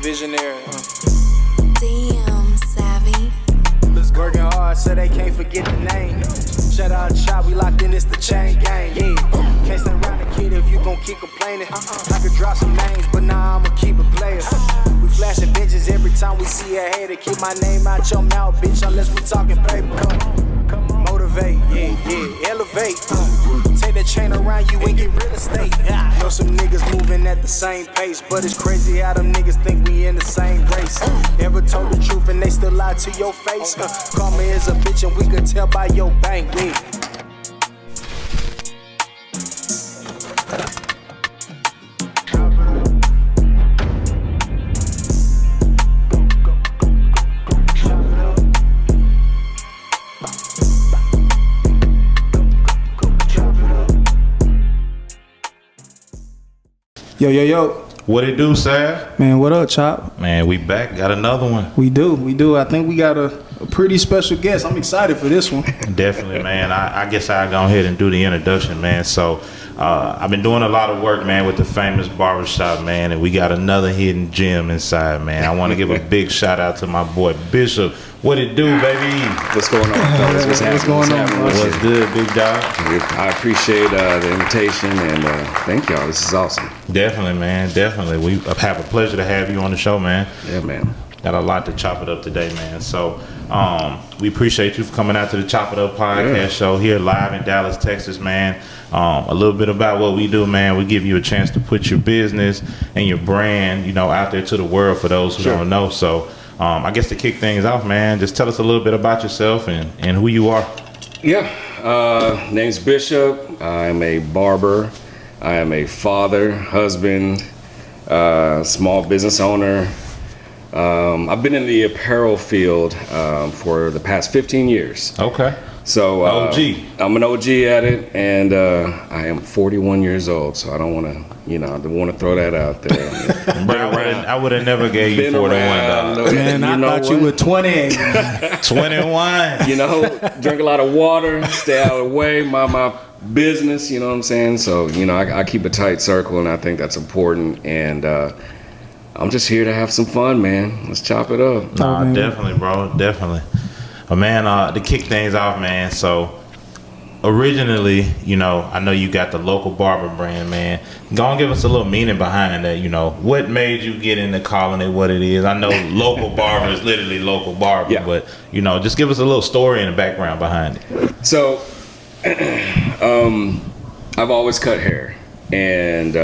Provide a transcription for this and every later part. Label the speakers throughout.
Speaker 1: visionary.
Speaker 2: Damn, savvy.
Speaker 1: Working hard so they can't forget the name. Shout out Chop, we locked in, it's the chain gang. Yeah, can't stand around the kid if you gon' keep complaining. I could drop some names, but nah, I'ma keep it players. We flashing bitches every time we see a hater. Keep my name out your mouth, bitch, unless we talking paper. Come on, motivate, yeah, elevate. Take that chain around you and get real estate. Know some niggas moving at the same pace, but it's crazy how them niggas think we in the same race. Ever told the truth and they still lie to your face? Call me as a bitch and we could tell by your bank, yeah.
Speaker 3: Yo.
Speaker 4: What it do, Sav?
Speaker 3: Man, what up, Chop?
Speaker 4: Man, we back. Got another one.
Speaker 3: We do. I think we got a pretty special guest. I'm excited for this one.
Speaker 4: Definitely, man. I guess I'll go ahead and do the introduction, man. So, I've been doing a lot of work, man, with the famous barbershop, man, and we got another hidden gem inside, man. I want to give a big shout out to my boy Bishop. What it do, baby?
Speaker 5: What's going on, fellas?
Speaker 3: What's going on?
Speaker 4: What's good, big dog?
Speaker 5: I appreciate the invitation and thank y'all. This is awesome.
Speaker 4: Definitely, man. Definitely. We have a pleasure to have you on the show, man.
Speaker 5: Yeah, man.
Speaker 4: Got a lot to chop it up today, man. So we appreciate you for coming out to the Chop It Up podcast show here live in Dallas, Texas, man. A little bit about what we do, man. We give you a chance to put your business and your brand, you know, out there to the world for those who don't know. So I guess to kick things off, man, just tell us a little bit about yourself and who you are.
Speaker 5: Yeah. Name's Bishop. I'm a barber. I am a father, husband, small business owner. I've been in the apparel field for the past 15 years.
Speaker 4: Okay.
Speaker 5: So
Speaker 4: OG.
Speaker 5: I'm an OG at it, and I am 41 years old. So I don't want to, I don't want to throw that out there.
Speaker 4: I would have never gave you 41, dog.
Speaker 3: Man, I thought you were 20.
Speaker 4: 21.
Speaker 5: Drink a lot of water, stay out of the way, my business. You know what I'm saying? So I keep a tight circle, and I think that's important. And I'm just here to have some fun, man. Let's chop it up.
Speaker 4: Nah, definitely, bro. Definitely. But, man, to kick things off, man, so originally, I know you got the local Barber Brand, man. Go and give us a little meaning behind that, What made you get into calling it what it is? I know local barber is literally local barber, but, just give us a little story and the background behind it.
Speaker 5: So, I've always cut hair, and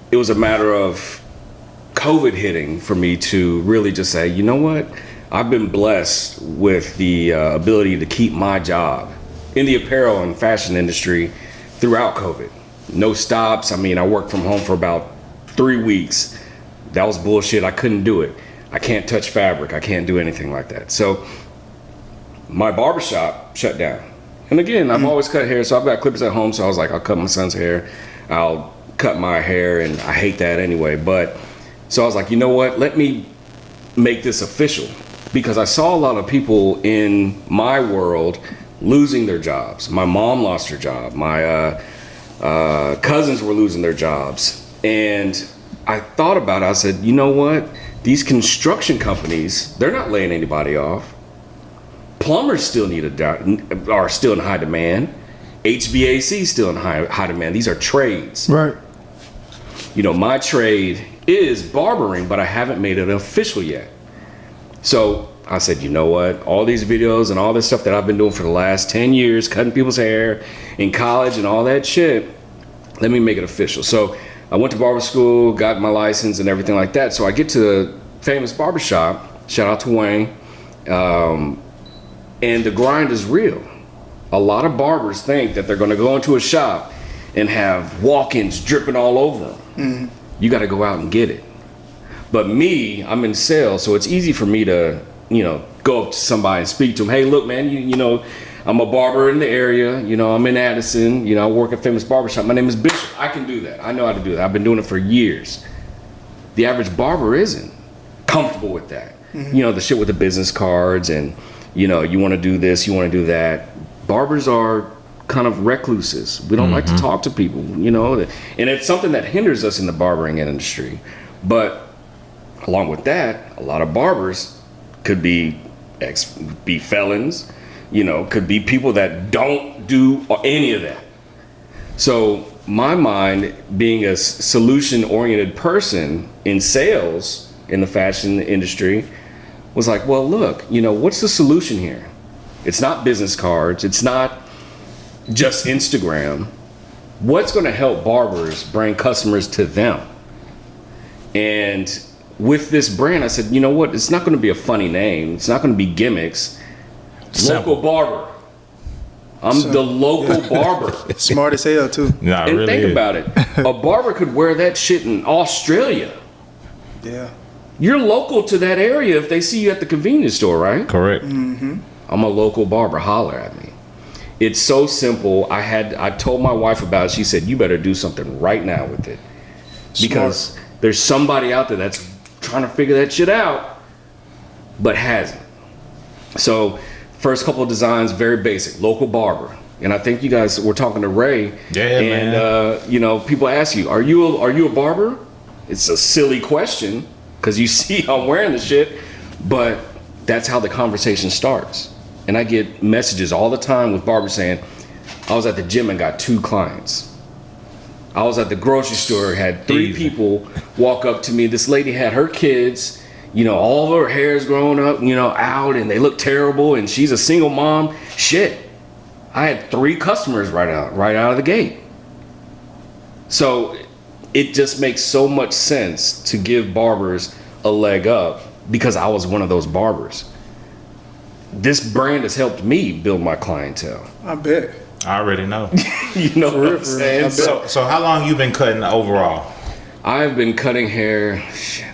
Speaker 5: it was a matter of COVID hitting for me to really just say, you know what? I've been blessed with the ability to keep my job in the apparel and fashion industry throughout COVID. No stops. I mean, I worked from home for about 3 weeks. That was bullshit. I couldn't do it. I can't touch fabric. I can't do anything like that. So my barbershop shut down. And again, I've always cut hair, so I've got clippers at home. So I was like, I'll cut my son's hair. I'll cut my hair, and I hate that anyway. But so I was like, you know what? Let me make this official. Because I saw a lot of people in my world losing their jobs. My mom lost her job. My cousins were losing their jobs. And I thought about it. I said, you know what? These construction companies, they're not laying anybody off. Plumbers still are still in high demand. HVAC still in high demand. These are trades.
Speaker 3: Right.
Speaker 5: My trade is barbering, but I haven't made it official yet. So I said, you know what? All these videos and all this stuff that I've been doing for the last 10 years, cutting people's hair in college and all that shit, let me make it official. So I went to barber school, got my license and everything like that. So I get to the famous barbershop, shout out to Wayne, and the grind is real. A lot of barbers think that they're going to go into a shop and have walk-ins dripping all over them. Mm-hmm. You got to go out and get it. But me, I'm in sales, so it's easy for me to, go up to somebody and speak to them. Hey, look, man, I'm a barber in the area. I'm in Addison. I work at Famous Barbershop. My name is Bishop. I can do that. I know how to do that. I've been doing it for years. The average barber isn't comfortable with that. Mm-hmm. The shit with the business cards and, you want to do this, you want to do that. Barbers are kind of recluses. We don't like to talk to people, and it's something that hinders us in the barbering industry. But along with that, a lot of barbers could be felons, could be people that don't do any of that. So my mind, being a solution-oriented person in sales in the fashion industry, was like, well, look, what's the solution here? It's not business cards. It's not just Instagram. What's going to help barbers bring customers to them? And with this brand, I said, you know what? It's not going to be a funny name. It's not going to be gimmicks.
Speaker 4: Simple.
Speaker 5: Local barber. I'm the local barber.
Speaker 3: Smart as hell too.
Speaker 4: Nah,
Speaker 5: And
Speaker 4: really
Speaker 5: think
Speaker 4: is.
Speaker 5: about it. A barber could wear that shit in Australia.
Speaker 3: Yeah.
Speaker 5: You're local to that area if they see you at the convenience store, right?
Speaker 4: Correct.
Speaker 5: I'm a local barber. Holler at me. It's so simple. I told my wife about it. She said, you better do something right now with it. Because there's somebody out there that's trying to figure that shit out, but hasn't. So first couple of designs, very basic, local barber. And I think you guys were talking to Ray.
Speaker 4: Yeah,
Speaker 5: and people ask you, are you a barber? It's a silly question because you see I'm wearing the shit, but that's how the conversation starts. And I get messages all the time with barbers saying, I was at the gym and got 2 clients. I was at the grocery store, had 3 people walk up to me. This lady had her kids, all of her hair's grown up, out, and they look terrible, and she's a single mom. Shit. I had 3 customers right out of the gate. So it just makes so much sense to give barbers a leg up because I was one of those barbers. This brand has helped me build my clientele.
Speaker 3: I bet.
Speaker 4: I already know.
Speaker 5: You know what I'm saying?
Speaker 4: So how long you been cutting overall?
Speaker 5: I've been cutting hair,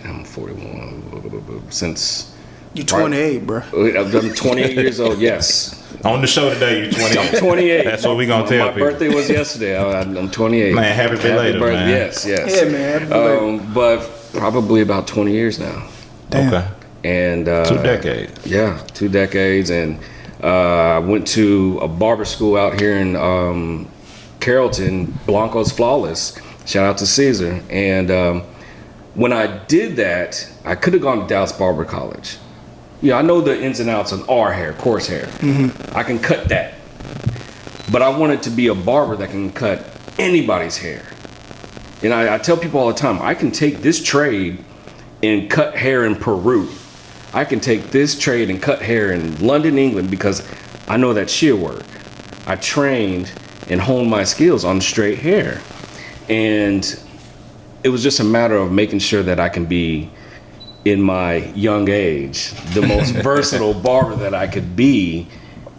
Speaker 5: I'm 41, since...
Speaker 3: You 28, bro.
Speaker 5: I'm 28 years old, yes.
Speaker 4: On the show today, you're 28.
Speaker 5: I'm 28.
Speaker 4: That's what we gonna tell
Speaker 5: my
Speaker 4: people.
Speaker 5: My birthday was yesterday. I'm 28.
Speaker 4: Man, happy belated, man.
Speaker 5: Yes.
Speaker 3: Yeah, man. Happy belated.
Speaker 5: But probably about 20 years now.
Speaker 3: Damn.
Speaker 4: Okay.
Speaker 5: And
Speaker 4: 2 decades.
Speaker 5: Yeah, 2 decades. And I went to a barber school out here in Carrollton, Blanco's Flawless. Shout out to Caesar. And when I did that, I could have gone to Dallas Barber College. I know the ins and outs of our hair, coarse hair. I can cut that. But I wanted to be a barber that can cut anybody's hair. And I tell people all the time, I can take this trade and cut hair in Peru. I can take this trade and cut hair in London, England, because I know that shear work. I trained and honed my skills on straight hair. And it was just a matter of making sure that I can be, in my young age, the most versatile barber that I could be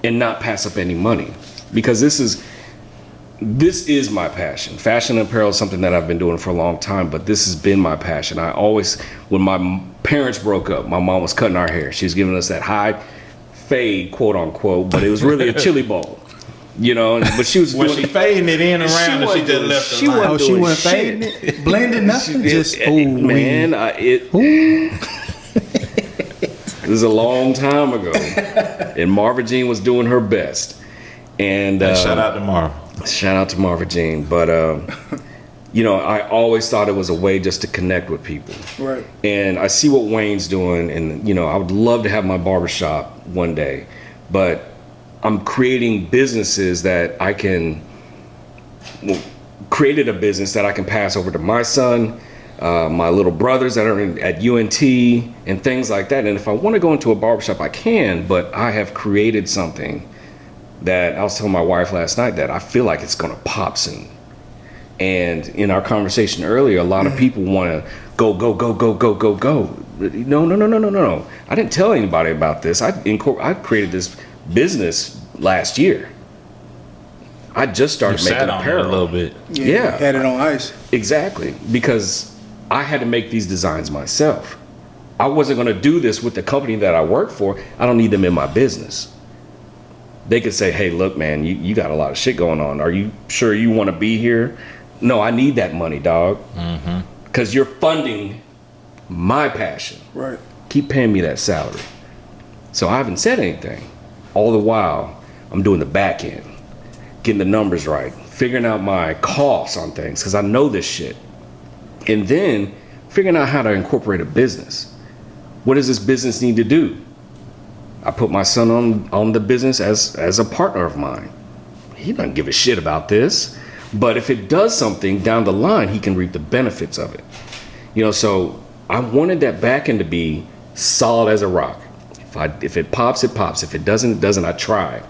Speaker 5: and not pass up any money. Because this is my passion. Fashion and apparel is something that I've been doing for a long time, but this has been my passion. I always, when my parents broke up, my mom was cutting our hair. She was giving us that high fade, quote unquote, but it was really a chili bowl. But she was
Speaker 4: Was she fading it in around or she just left the line?
Speaker 3: Oh, she wasn't fading it, blending nothing. Just
Speaker 5: man, it was a long time ago, and Marva Jean was doing her best. And
Speaker 4: shout out to Marv.
Speaker 5: Shout out to Marva Jean. But I always thought it was a way just to connect with people.
Speaker 3: Right.
Speaker 5: And I see what Wayne's doing, and I would love to have my barbershop one day, but I'm creating businesses that I can, created a business that I can pass over to my son, my little brothers that are at UNT and things like that. And if I want to go into a barbershop, I can, but I have created something that I was telling my wife last night that I feel like it's going to pop soon. And in our conversation earlier, a lot of people want to go. No. I didn't tell anybody about this. I created this business last year. I just started making apparel
Speaker 4: a little bit.
Speaker 5: Yeah.
Speaker 3: Had it on ice.
Speaker 5: Exactly, because I had to make these designs myself. I wasn't going to do this with the company that I work for. I don't need them in my business. They could say, hey, look, man, you got a lot of shit going on. Are you sure you want to be here? No, I need that money, dog. Because you're funding my passion.
Speaker 3: Right.
Speaker 5: Keep paying me that salary. So I haven't said anything. All the while, I'm doing the back end, getting the numbers right, figuring out my costs on things, because I know this shit. And then figuring out how to incorporate a business. What does this business need to do? I put my son on the business as a partner of mine. He doesn't give a shit about this, but if it does something down the line, he can reap the benefits of it. So I wanted that back end to be solid as a rock. If it pops, it pops. If it doesn't, it doesn't. I tried.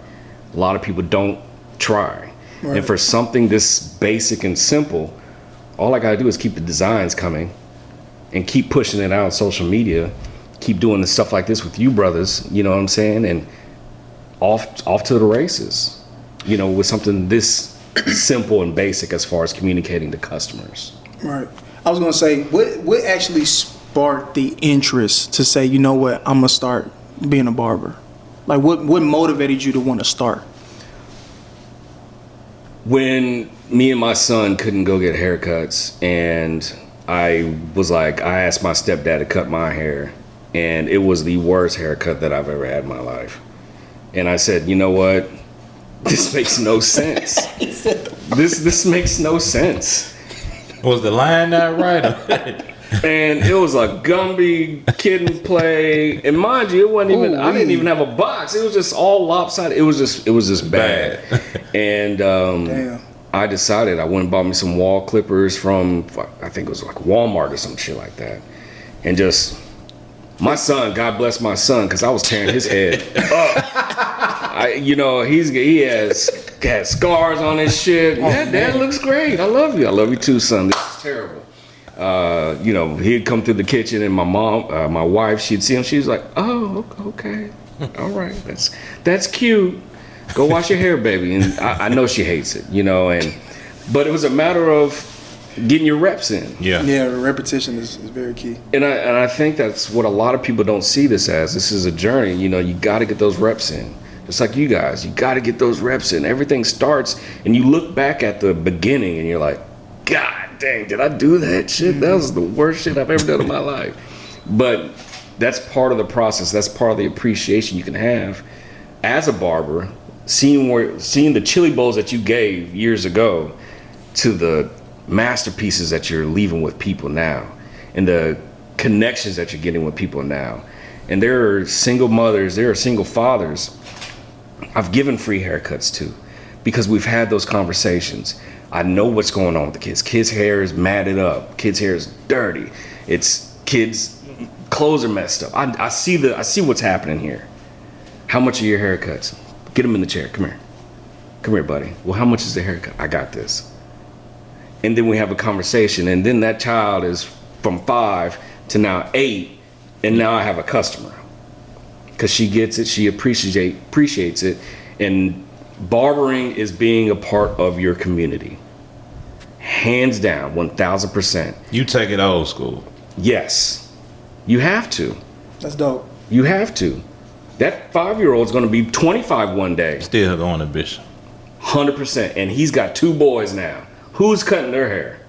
Speaker 5: A lot of people don't try. Right. And for something this basic and simple, all I gotta do is keep the designs coming and keep pushing it out on social media, keep doing the stuff like this with you brothers, you know what I'm saying? And off to the races, with something this simple and basic as far as communicating to customers.
Speaker 3: Right. I was gonna say, what actually sparked the interest to say, you know what, I'm gonna start being a barber? Like what motivated you to want to start?
Speaker 5: When me and my son couldn't go get haircuts, and I asked my stepdad to cut my hair, and it was the worst haircut that I've ever had in my life. And I said, you know what? This makes no sense. This makes no sense.
Speaker 4: Was the line not right?
Speaker 5: And it was a Gumby Kid and Play, and mind you, it wasn't even. I didn't even have a box. It was just all lopsided. It was just bad. And I decided I went and bought me some wall clippers from, I think it was like Walmart or some shit like that, and just my son. God bless my son, because I was tearing his head up. He has scars on his shit. Yeah, Dad looks great. I love you. I love you too, son. This is terrible. He'd come through the kitchen, and my mom, my wife, she'd see him. She was like, "Oh, okay, all right, that's cute. Go wash your hair, baby." And I know she hates it, but it was a matter of getting your reps in.
Speaker 3: Yeah, repetition is very key.
Speaker 5: And I think that's what a lot of people don't see this as. This is a journey. You got to get those reps in. Just like you guys, you got to get those reps in. Everything starts, and you look back at the beginning, and you're like, God dang, did I do that shit? That was the worst shit I've ever done in my life. But that's part of the process. That's part of the appreciation you can have as a barber, seeing the chili bowls that you gave years ago to the masterpieces that you're leaving with people now, and the connections that you're getting with people now. And there are single mothers, there are single fathers I've given free haircuts to, because we've had those conversations. I know what's going on with the kids. Kids' hair is matted up. Kids' hair is dirty. Kids' clothes are messed up. I see what's happening here. How much are your haircuts? Get them in the chair. Come here, buddy. Well, how much is the haircut? I got this. And then we have a conversation, and then that child is from 5 to now 8, and now I have a customer, because she gets it. She appreciates it, and barbering is being a part of your community. Hands down, 1,000%.
Speaker 4: You take it old school.
Speaker 5: Yes. You have to.
Speaker 3: That's dope.
Speaker 5: You have to. That 5-year-old's going to be 25 one day.
Speaker 4: Still going to Bishop.
Speaker 5: 100%. And he's got 2 boys now. Who's cutting their hair?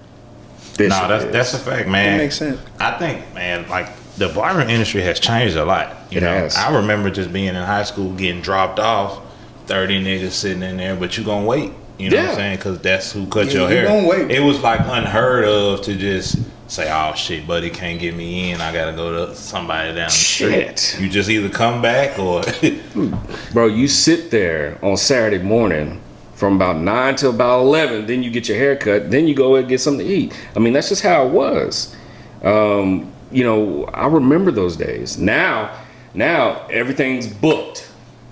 Speaker 4: Bishop. That's a fact, man.
Speaker 3: That makes sense.
Speaker 4: I think, man, like, the barbering industry has changed a lot.
Speaker 5: It has.
Speaker 4: I remember just being in high school, getting dropped off, 30 niggas sitting in there, but you gonna wait. You know what I'm saying? Because that's who cut your hair.
Speaker 3: Gonna wait.
Speaker 4: It was like unheard of to just say, "Oh shit, buddy can't get me in. I gotta go to somebody down the street." You just either come back or
Speaker 5: bro, you sit there on Saturday morning from about 9 till about 11, then you get your hair cut, then you go and get something to eat. I mean, that's just how it was. I remember those days. Now everything's booked.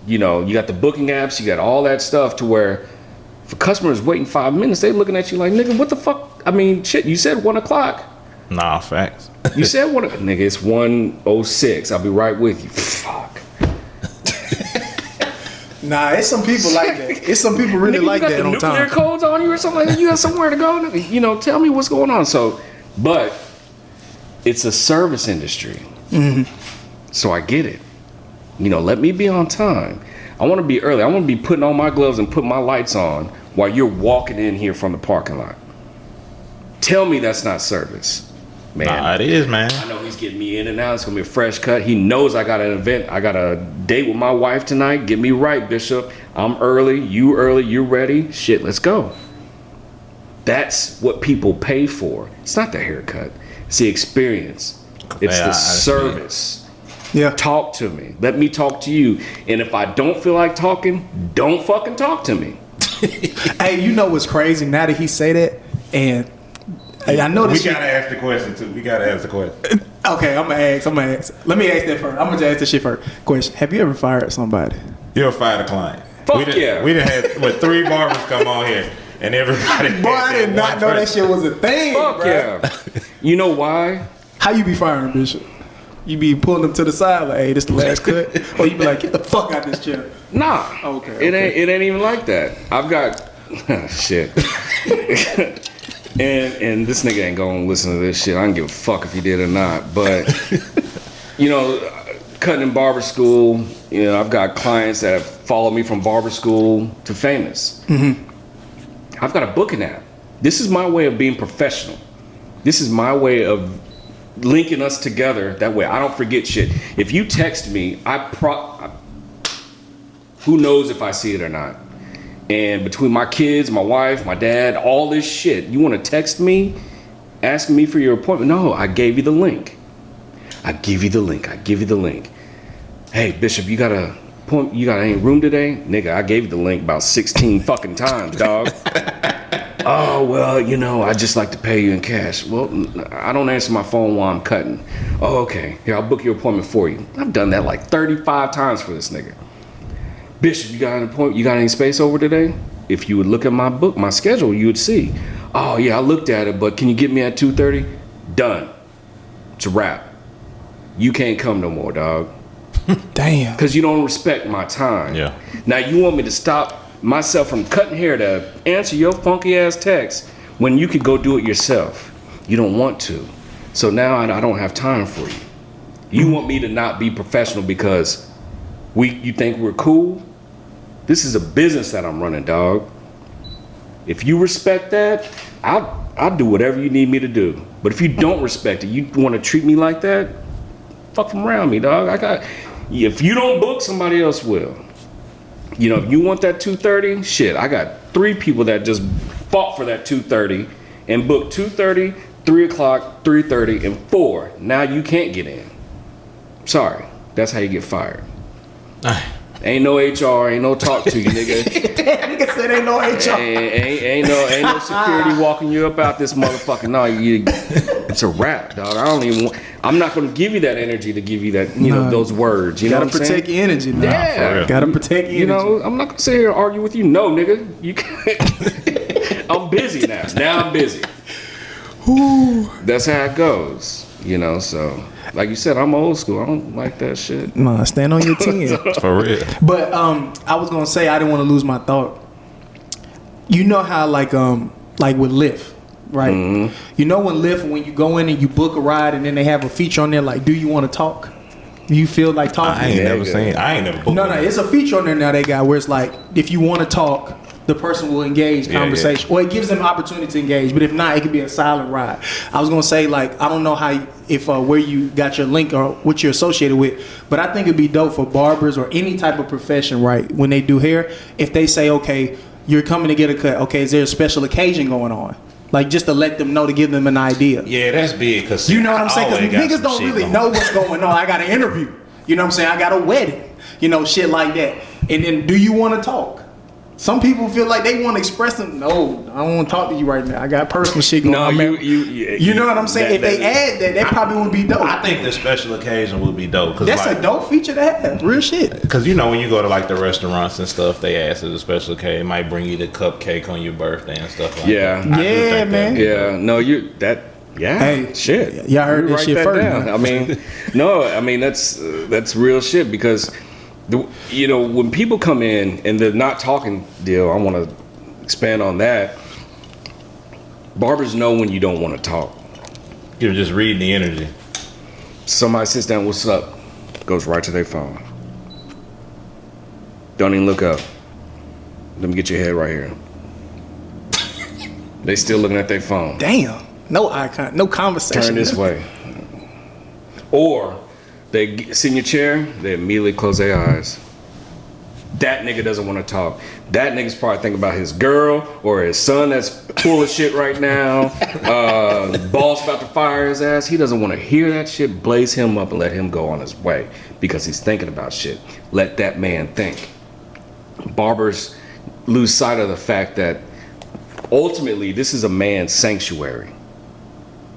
Speaker 5: You got the booking apps, you got all that stuff, to where if a customer is waiting 5 minutes, they looking at you like, nigga, what the fuck? I mean, shit, you said 1 o'clock.
Speaker 4: Nah, facts.
Speaker 5: You said 1 o'clock. Nigga, it's 1:06. I'll be right with you. Fuck.
Speaker 3: Nah, it's some people like that. It's some people really
Speaker 5: nigga,
Speaker 3: like that on
Speaker 5: you got the nuclear
Speaker 3: time.
Speaker 5: codes on you or something like that? You got somewhere to go? Nigga, tell me what's going on. So, but it's a service industry.
Speaker 3: Mm-hmm.
Speaker 5: So I get it. Let me be on time. I want to be early. I want to be putting on my gloves and putting my lights on while you're walking in here from the parking lot. Tell me that's not service, man.
Speaker 4: Nah, it is, man.
Speaker 5: I know he's getting me in and out. It's going to be a fresh cut. He knows I got an event. I got a date with my wife tonight. Get me right, Bishop. I'm early. You ready? Shit, let's go. That's what people pay for. It's not the haircut. It's the experience. It's the service.
Speaker 3: Yeah.
Speaker 5: Talk to me. Let me talk to you. And if I don't feel like talking, don't fucking talk to me.
Speaker 3: Hey, you know what's crazy? Now that he say that, and hey, I know this.
Speaker 4: We gotta ask the question too. We gotta ask the question.
Speaker 3: Okay, I'm gonna ask. Let me ask that first. I'm gonna just ask this shit first. Question: have you ever fired somebody?
Speaker 4: You ever fired a client?
Speaker 5: Fuck
Speaker 4: We done had 3 barbers come on here, and everybody.
Speaker 3: Boy, I did not know that shit was a thing.
Speaker 5: Fuck
Speaker 3: bro.
Speaker 5: yeah. You know why?
Speaker 3: How you be firing, Bishop? You be pulling them to the side like, hey, this the last cut, or you be like, get the fuck out this chair.
Speaker 5: Nah.
Speaker 3: Okay.
Speaker 5: It ain't even like that. I've got shit. and this nigga ain't gonna listen to this shit. I don't give a fuck if he did or not. But you know, cutting in barber school, you know, I've got clients that have followed me from barber school to famous. Mm-hmm. I've got a booking app. This is my way of being professional. This is my way of linking us together. That way I don't forget shit. If you text me, who knows if I see it or not. And between my kids, my wife, my dad, all this shit, you want to text me, asking me for your appointment? No, I gave you the link. I give you the link. Hey, Bishop, you got any room today? Nigga, I gave you the link about 16 fucking times, dog. Oh, well, you know, I just like to pay you in cash. Well, I don't answer my phone while I'm cutting. Oh, okay. Here, I'll book your appointment for you. I've done that like 35 times for this nigga. Bishop, you got an appointment? You got any space over today? If you would look at my schedule, you would see. Oh, yeah, I looked at it, but can you get me at 2:30? Done. It's a wrap. You can't come no more, dog.
Speaker 3: Damn.
Speaker 5: Because you don't respect my time.
Speaker 4: Yeah.
Speaker 5: Now you want me to stop myself from cutting hair to answer your funky ass text when you could go do it yourself. You don't want to. So now I don't have time for you. You want me to not be professional because you think we're cool? This is a business that I'm running, dog. If you respect that, I'll do whatever you need me to do. But if you don't respect it, you want to treat me like that, fuck from around me, dog. If you don't book, somebody else will. You know, if you want that 2:30, shit, I got 3 people that just fought for that 2:30 and booked 2:30, 3 o'clock, 3:30, and 4. Now you can't get in. Sorry, that's how you get fired. Ain't no HR, ain't no talk to you, nigga.
Speaker 3: Nigga said ain't no HR.
Speaker 5: Ain't no security walking you up out this motherfucker. No, it's a wrap, dog. I'm not gonna give you that energy to give you that, you know, those words. You know what I'm saying?
Speaker 3: Gotta protect your energy. Nah,
Speaker 5: Yeah.
Speaker 3: Gotta protect your energy.
Speaker 5: You know, I'm not gonna sit here and argue with you. No, nigga. You can't. I'm busy now. Now I'm busy. That's how it goes. You know, so like you said, I'm old school. I don't like that shit.
Speaker 3: Nah, stand on your 10.
Speaker 4: For real.
Speaker 3: But I was gonna say I didn't want to lose my thought. You know how like with Lyft, right? Mm-hmm. You know when you go in and you book a ride and then they have a feature on there like, do you want to talk? Do you feel like talking?
Speaker 4: I ain't never booked.
Speaker 3: No, it's a feature on there now they got where it's like if you want to talk, the person will engage conversation, or it gives them opportunity to engage. But if not, it could be a silent ride. I was gonna say like I don't know where you got your link or what you're associated with, but I think it'd be dope for barbers or any type of profession, right? When they do hair, if they say, okay, you're coming to get a cut. Okay, is there a special occasion going on? Like just to let them know, to give them an idea.
Speaker 4: Yeah, that's big. Cause
Speaker 3: you know what I'm saying? Because niggas don't really know what's going on. I got an interview. You know what I'm saying? I got a wedding. You know, shit like that. And then, do you want to talk? Some people feel like they want to express them. No, I don't want to talk to you right now. I got personal shit going on. You know what I'm saying? If they add that probably would be dope.
Speaker 4: I think the special occasion would be dope.
Speaker 3: That's like, a dope feature to have. Real shit.
Speaker 4: Because you know when you go to like the restaurants and stuff, they ask as a special occasion. It might bring you the cupcake on your birthday and stuff like that.
Speaker 3: Yeah, man.
Speaker 5: Hey, shit.
Speaker 3: Y'all heard this shit first.
Speaker 5: Down. I mean, that's real shit because. You know, when people come in and they're not talking deal, I want to expand on that. Barbers know when you don't want to talk.
Speaker 4: You're just reading the energy.
Speaker 5: Somebody sits down, what's up? Goes right to their phone. Don't even look up. Let me get your head right here. They still looking at their phone.
Speaker 3: Damn. No eye contact, no conversation.
Speaker 5: Turn this way. Or they sit in your chair, they immediately close their eyes. That nigga doesn't want to talk. That nigga's probably thinking about his girl or his son that's full of shit right now. Boss about to fire his ass. He doesn't want to hear that shit. Blaze him up and let him go on his way because he's thinking about shit. Let that man think. Barbers lose sight of the fact that ultimately this is a man's sanctuary.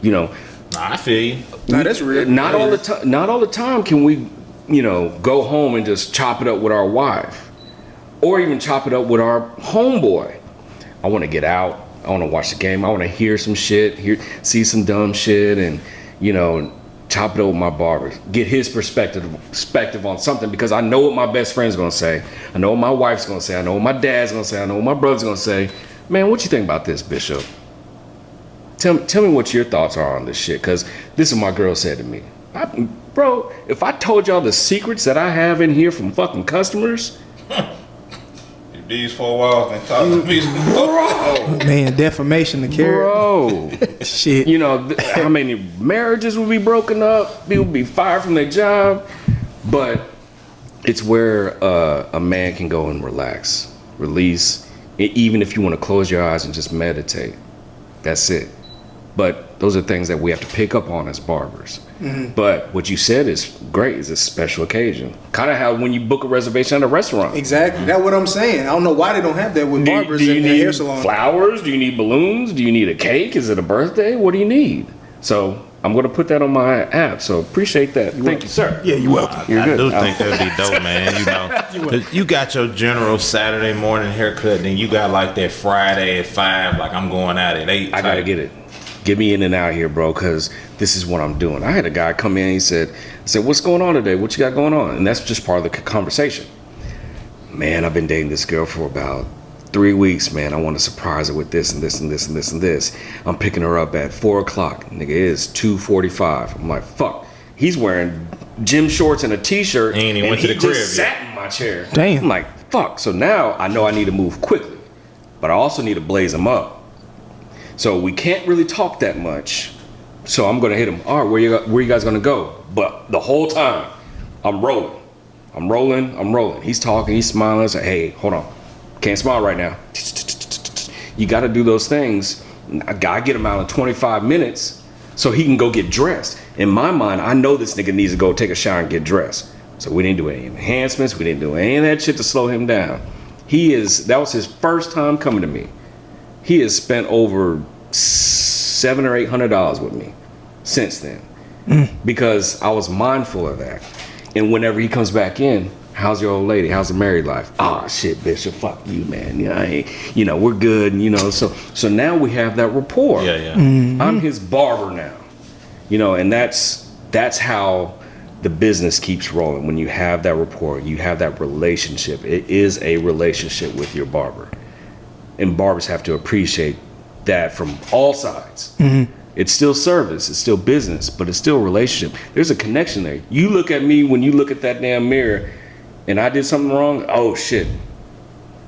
Speaker 5: You know,
Speaker 4: I feel you.
Speaker 3: Nah, that's real.
Speaker 5: not all the time. Not all the time can we, you know, go home and just chop it up with our wife, or even chop it up with our homeboy. I want to get out. I want to watch the game. I want to hear some shit, see some dumb shit, and you know, chop it up with my barber. Get his perspective on something because I know what my best friend's gonna say. I know what my wife's gonna say. I know what my dad's gonna say. I know what my brother's gonna say. Man, what you think about this, Bishop? Tell me what your thoughts are on this shit, because this is what my girl said to me. Bro, if I told y'all the secrets that I have in here from fucking customers.
Speaker 4: These 4 walls and talk to me.
Speaker 5: Bro.
Speaker 3: Man, defamation to carry.
Speaker 5: Bro.
Speaker 3: Shit.
Speaker 5: You know, how many marriages would be broken up, people would be fired from their job. But it's where a man can go and relax, release, even if you want to close your eyes and just meditate. That's it. But those are things that we have to pick up on as barbers. Mm-hmm. But what you said is great. It's a special occasion. Kind of how when you book a reservation at a restaurant.
Speaker 3: Exactly. That's what I'm saying. I don't know why they don't have that with barbers
Speaker 5: do you
Speaker 3: in
Speaker 5: need
Speaker 3: the hair salon.
Speaker 5: Flowers? Do you need balloons? Do you need a cake? Is it a birthday? What do you need? So I'm going to put that on my app. So appreciate that. Thank you, sir.
Speaker 3: Yeah, you're welcome.
Speaker 5: You're
Speaker 4: I
Speaker 5: good.
Speaker 4: do think that'd be dope, man. You know, you got your general Saturday morning haircut, then you got like that Friday at 5, like I'm going out at 8.
Speaker 5: I got to get it. Get me in and out here, bro, because this is what I'm doing. I had a guy come in, he said, what's going on today? What you got going on? And that's just part of the conversation. Man, I've been dating this girl for about 3 weeks, man. I want to surprise her with this and this and this and this and this. I'm picking her up at 4 o'clock. Nigga, it is 2:45. I'm like, fuck. He's wearing gym shorts and a t-shirt.
Speaker 4: He ain't even went to the crib
Speaker 5: just
Speaker 4: yet.
Speaker 5: sat in my chair.
Speaker 3: Damn.
Speaker 5: I'm like, fuck. So now I know I need to move quickly, but I also need to blaze him up. So we can't really talk that much. So I'm gonna hit him. All right, where you guys gonna go? But the whole time, I'm rolling. He's talking, he's smiling. I say, hey, hold on, can't smile right now. You got to do those things. I gotta get him out in 25 minutes so he can go get dressed. In my mind, I know this nigga needs to go take a shower and get dressed. So we didn't do any enhancements. We didn't do any of that shit to slow him down. That was his first time coming to me. He has spent over $700 or $800 with me since then because I was mindful of that. And whenever he comes back in, how's your old lady? How's the married life? Ah, shit, Bishop, fuck you, man. We're good. So now we have that rapport.
Speaker 4: Yeah.
Speaker 3: Mm-hmm.
Speaker 5: I'm his barber now. And that's how the business keeps rolling. When you have that rapport, you have that relationship. It is a relationship with your barber. And barbers have to appreciate that from all sides. Mm-hmm. It's still service, it's still business, but it's still a relationship. There's a connection there. You look at me when you look at that damn mirror and I did something wrong. Oh shit,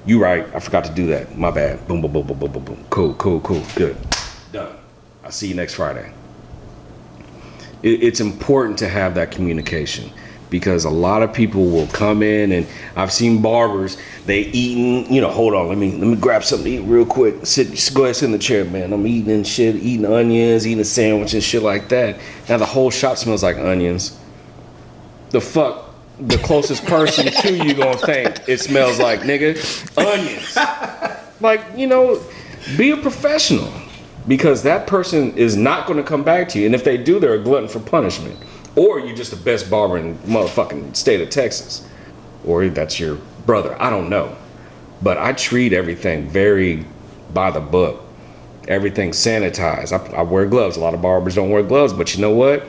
Speaker 5: you right, I forgot to do that, my bad. Boom, boom, boom, boom, boom, boom, boom. Cool, good, done. I'll see you next Friday. It's important to have that communication, because a lot of people will come in, and I've seen barbers, they eating, hold on, let me grab something to eat real quick. Just go ahead, sit in the chair, man. I'm eating and shit, eating onions, eating a sandwich and shit like that. Now the whole shop smells like onions. The fuck, the closest person to you gonna think it smells like, nigga, onions. Like, be a professional, because that person is not gonna come back to you. And if they do, they're a glutton for punishment. Or you're just the best barber in the motherfucking state of Texas. Or that's your brother. I don't know. But I treat everything very by the book. Everything sanitized. I wear gloves. A lot of barbers don't wear gloves. But you know what?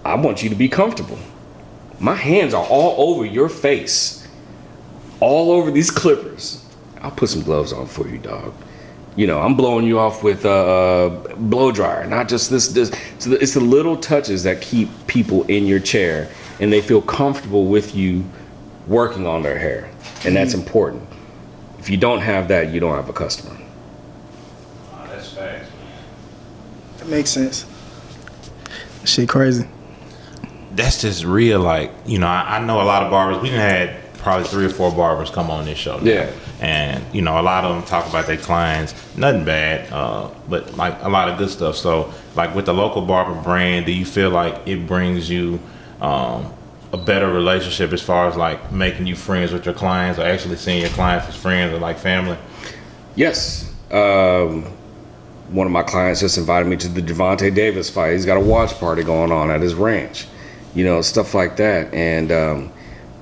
Speaker 5: I want you to be comfortable. My hands are all over your face. All over these clippers. I'll put some gloves on for you, dog. I'm blowing you off with a blow dryer, not just this. So it's the little touches that keep people in your chair, and they feel comfortable with you working on their hair, and that's important. If you don't have that, you don't have a customer.
Speaker 4: That's facts.
Speaker 3: That makes sense. Shit crazy.
Speaker 4: That's just real. Like, I know a lot of barbers. We done had probably 3 or 4 barbers come on this show now.
Speaker 5: Yeah.
Speaker 4: And, you know, a lot of them talk about their clients, nothing bad, but like a lot of good stuff. So, like with the local Barber Brand, do you feel like it brings you a better relationship as far as like making you friends with your clients or actually seeing your clients as friends or like family?
Speaker 5: Yes. One of my clients just invited me to the Devontae Davis fight. He's got a watch party going on at his ranch, you know, stuff like that. And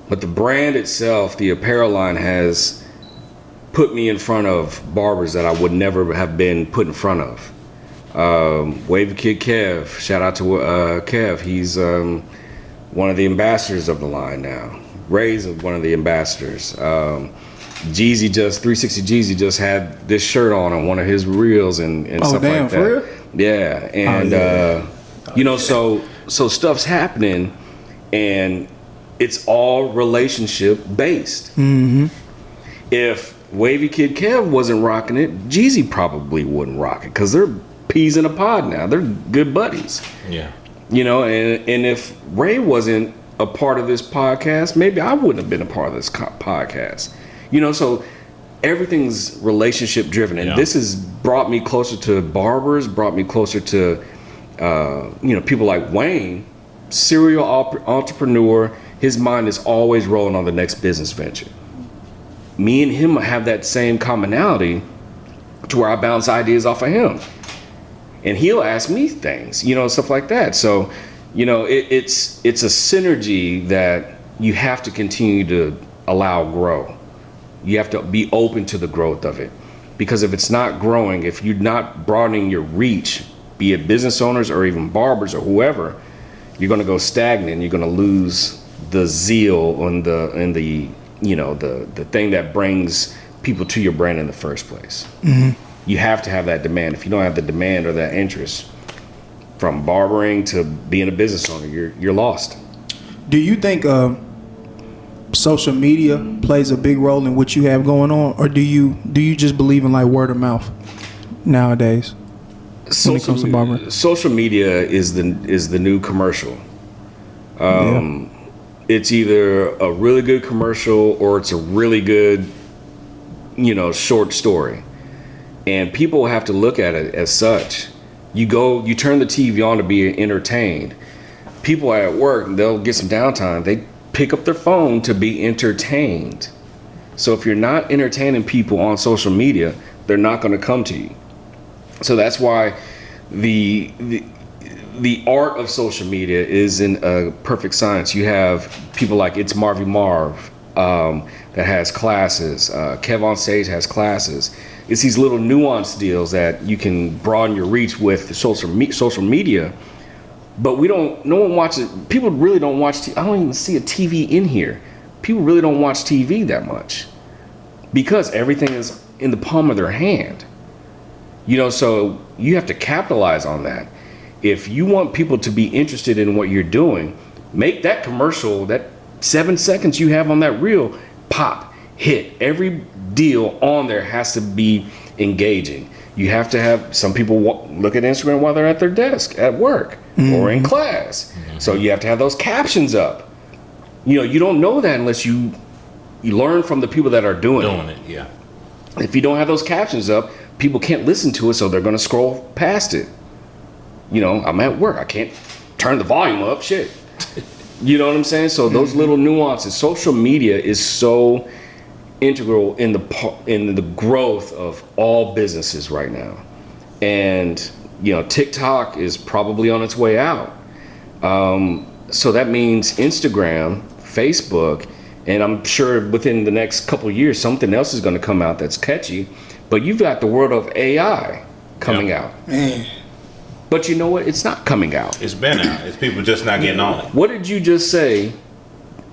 Speaker 5: but the brand itself, the apparel line, has put me in front of barbers that I would never have been put in front of. Wavy Kid Kev, shout out to Kev. He's one of the ambassadors of the line now. Ray's one of the ambassadors. Jeezy 360 Jeezy just had this shirt on one of his reels and stuff
Speaker 3: damn,
Speaker 5: like that.
Speaker 3: for real?
Speaker 5: Yeah, and you know, so stuff's happening, and it's all relationship based. Mm-hmm. If Wavy Kid Kev wasn't rocking it, Jeezy probably wouldn't rock it because they're peas in a pod now. They're good buddies.
Speaker 4: Yeah.
Speaker 5: You know, and if Ray wasn't a part of this podcast, maybe I wouldn't have been a part of this podcast. You know, so everything's relationship driven, and this has brought me closer to barbers, brought me closer to, you know, people like Wayne, serial entrepreneur. His mind is always rolling on the next business venture. Me and him have that same commonality to where I bounce ideas off of him. And he'll ask me things, you know, stuff like that. So, you know, it's a synergy that you have to continue to allow grow. You have to be open to the growth of it. Because if it's not growing, if you're not broadening your reach, be it business owners or even barbers or whoever, you're going to go stagnant. You're going to lose the zeal and the you know, the thing that brings people to your brand in the first place. Mm-hmm. You have to have that demand. If you don't have the demand or that interest, from barbering to being a business owner, you're lost.
Speaker 3: Do you think social media plays a big role in what you have going on, or do you just believe in like word of mouth nowadays when it comes to barbering?
Speaker 5: Social media is the new commercial. It's either a really good commercial or it's a really good, you know, short story. And people have to look at it as such. You turn the TV on to be entertained. People are at work, they'll get some downtime. They pick up their phone to be entertained. So if you're not entertaining people on social media, they're not going to come to you. So that's why the art of social media isn't a perfect science. You have people like It's Marvy Marv that has classes. Kev on Stage has classes. It's these little nuanced deals that you can broaden your reach with social media. But no one watches. People really don't watch TV. I don't even see a TV in here. People really don't watch TV that much because everything is in the palm of their hand. You know, so you have to capitalize on that. If you want people to be interested in what you're doing, make that commercial, that 7 seconds you have on that reel, pop, hit. Every deal on there has to be engaging. You have to have some people look at Instagram while they're at their desk at work or in class. Mm-hmm. So you have to have those captions up. You know, you don't know that unless you learn from the people that are doing it.
Speaker 4: Yeah.
Speaker 5: If you don't have those captions up, people can't listen to it, so they're going to scroll past it. You know, I'm at work. I can't turn the volume up. Shit. You know what I'm saying? So those little nuances. Social media is so integral in the growth of all businesses right now. And, you know, TikTok is probably on its way out. So that means Instagram, Facebook, and I'm sure within the next couple of years, something else is going to come out that's catchy. But you've got the world of AI coming out.
Speaker 3: Man.
Speaker 5: But you know what? It's not coming out.
Speaker 4: It's been out. It's people just not getting on it.
Speaker 5: What did you just say?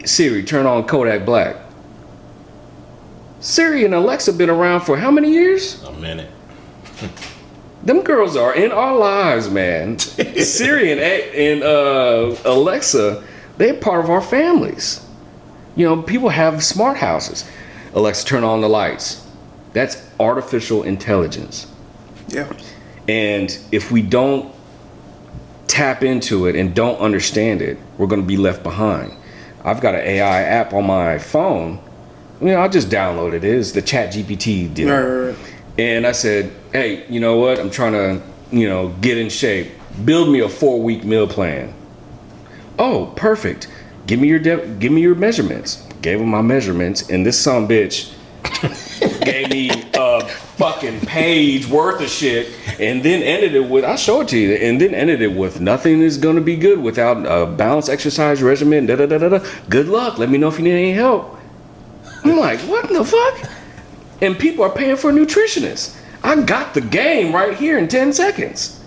Speaker 5: Siri, turn on Kodak Black. Siri and Alexa been around for how many years?
Speaker 4: A minute.
Speaker 5: Them girls are in our lives, man. Siri and Alexa, they're part of our families. You know, people have smart houses. Alexa, turn on the lights. That's artificial intelligence.
Speaker 3: Yeah.
Speaker 5: And if we don't tap into it and don't understand it, we're going to be left behind. I've got an AI app on my phone. I just downloaded it. It's the Chat GPT deal.
Speaker 3: Right.
Speaker 5: And I said, hey, you know what? I'm trying to, get in shape. Build me a 4-week meal plan. Oh, perfect. Give me your measurements. Gave him my measurements, and this son bitch gave me a fucking page worth of shit, and then ended it with, I'll show it to you, and then ended it with, nothing is going to be good without a balanced exercise regimen, Good luck. Let me know if you need any help. I'm like, what the fuck? And people are paying for a nutritionist. I got the game right here in 10 seconds.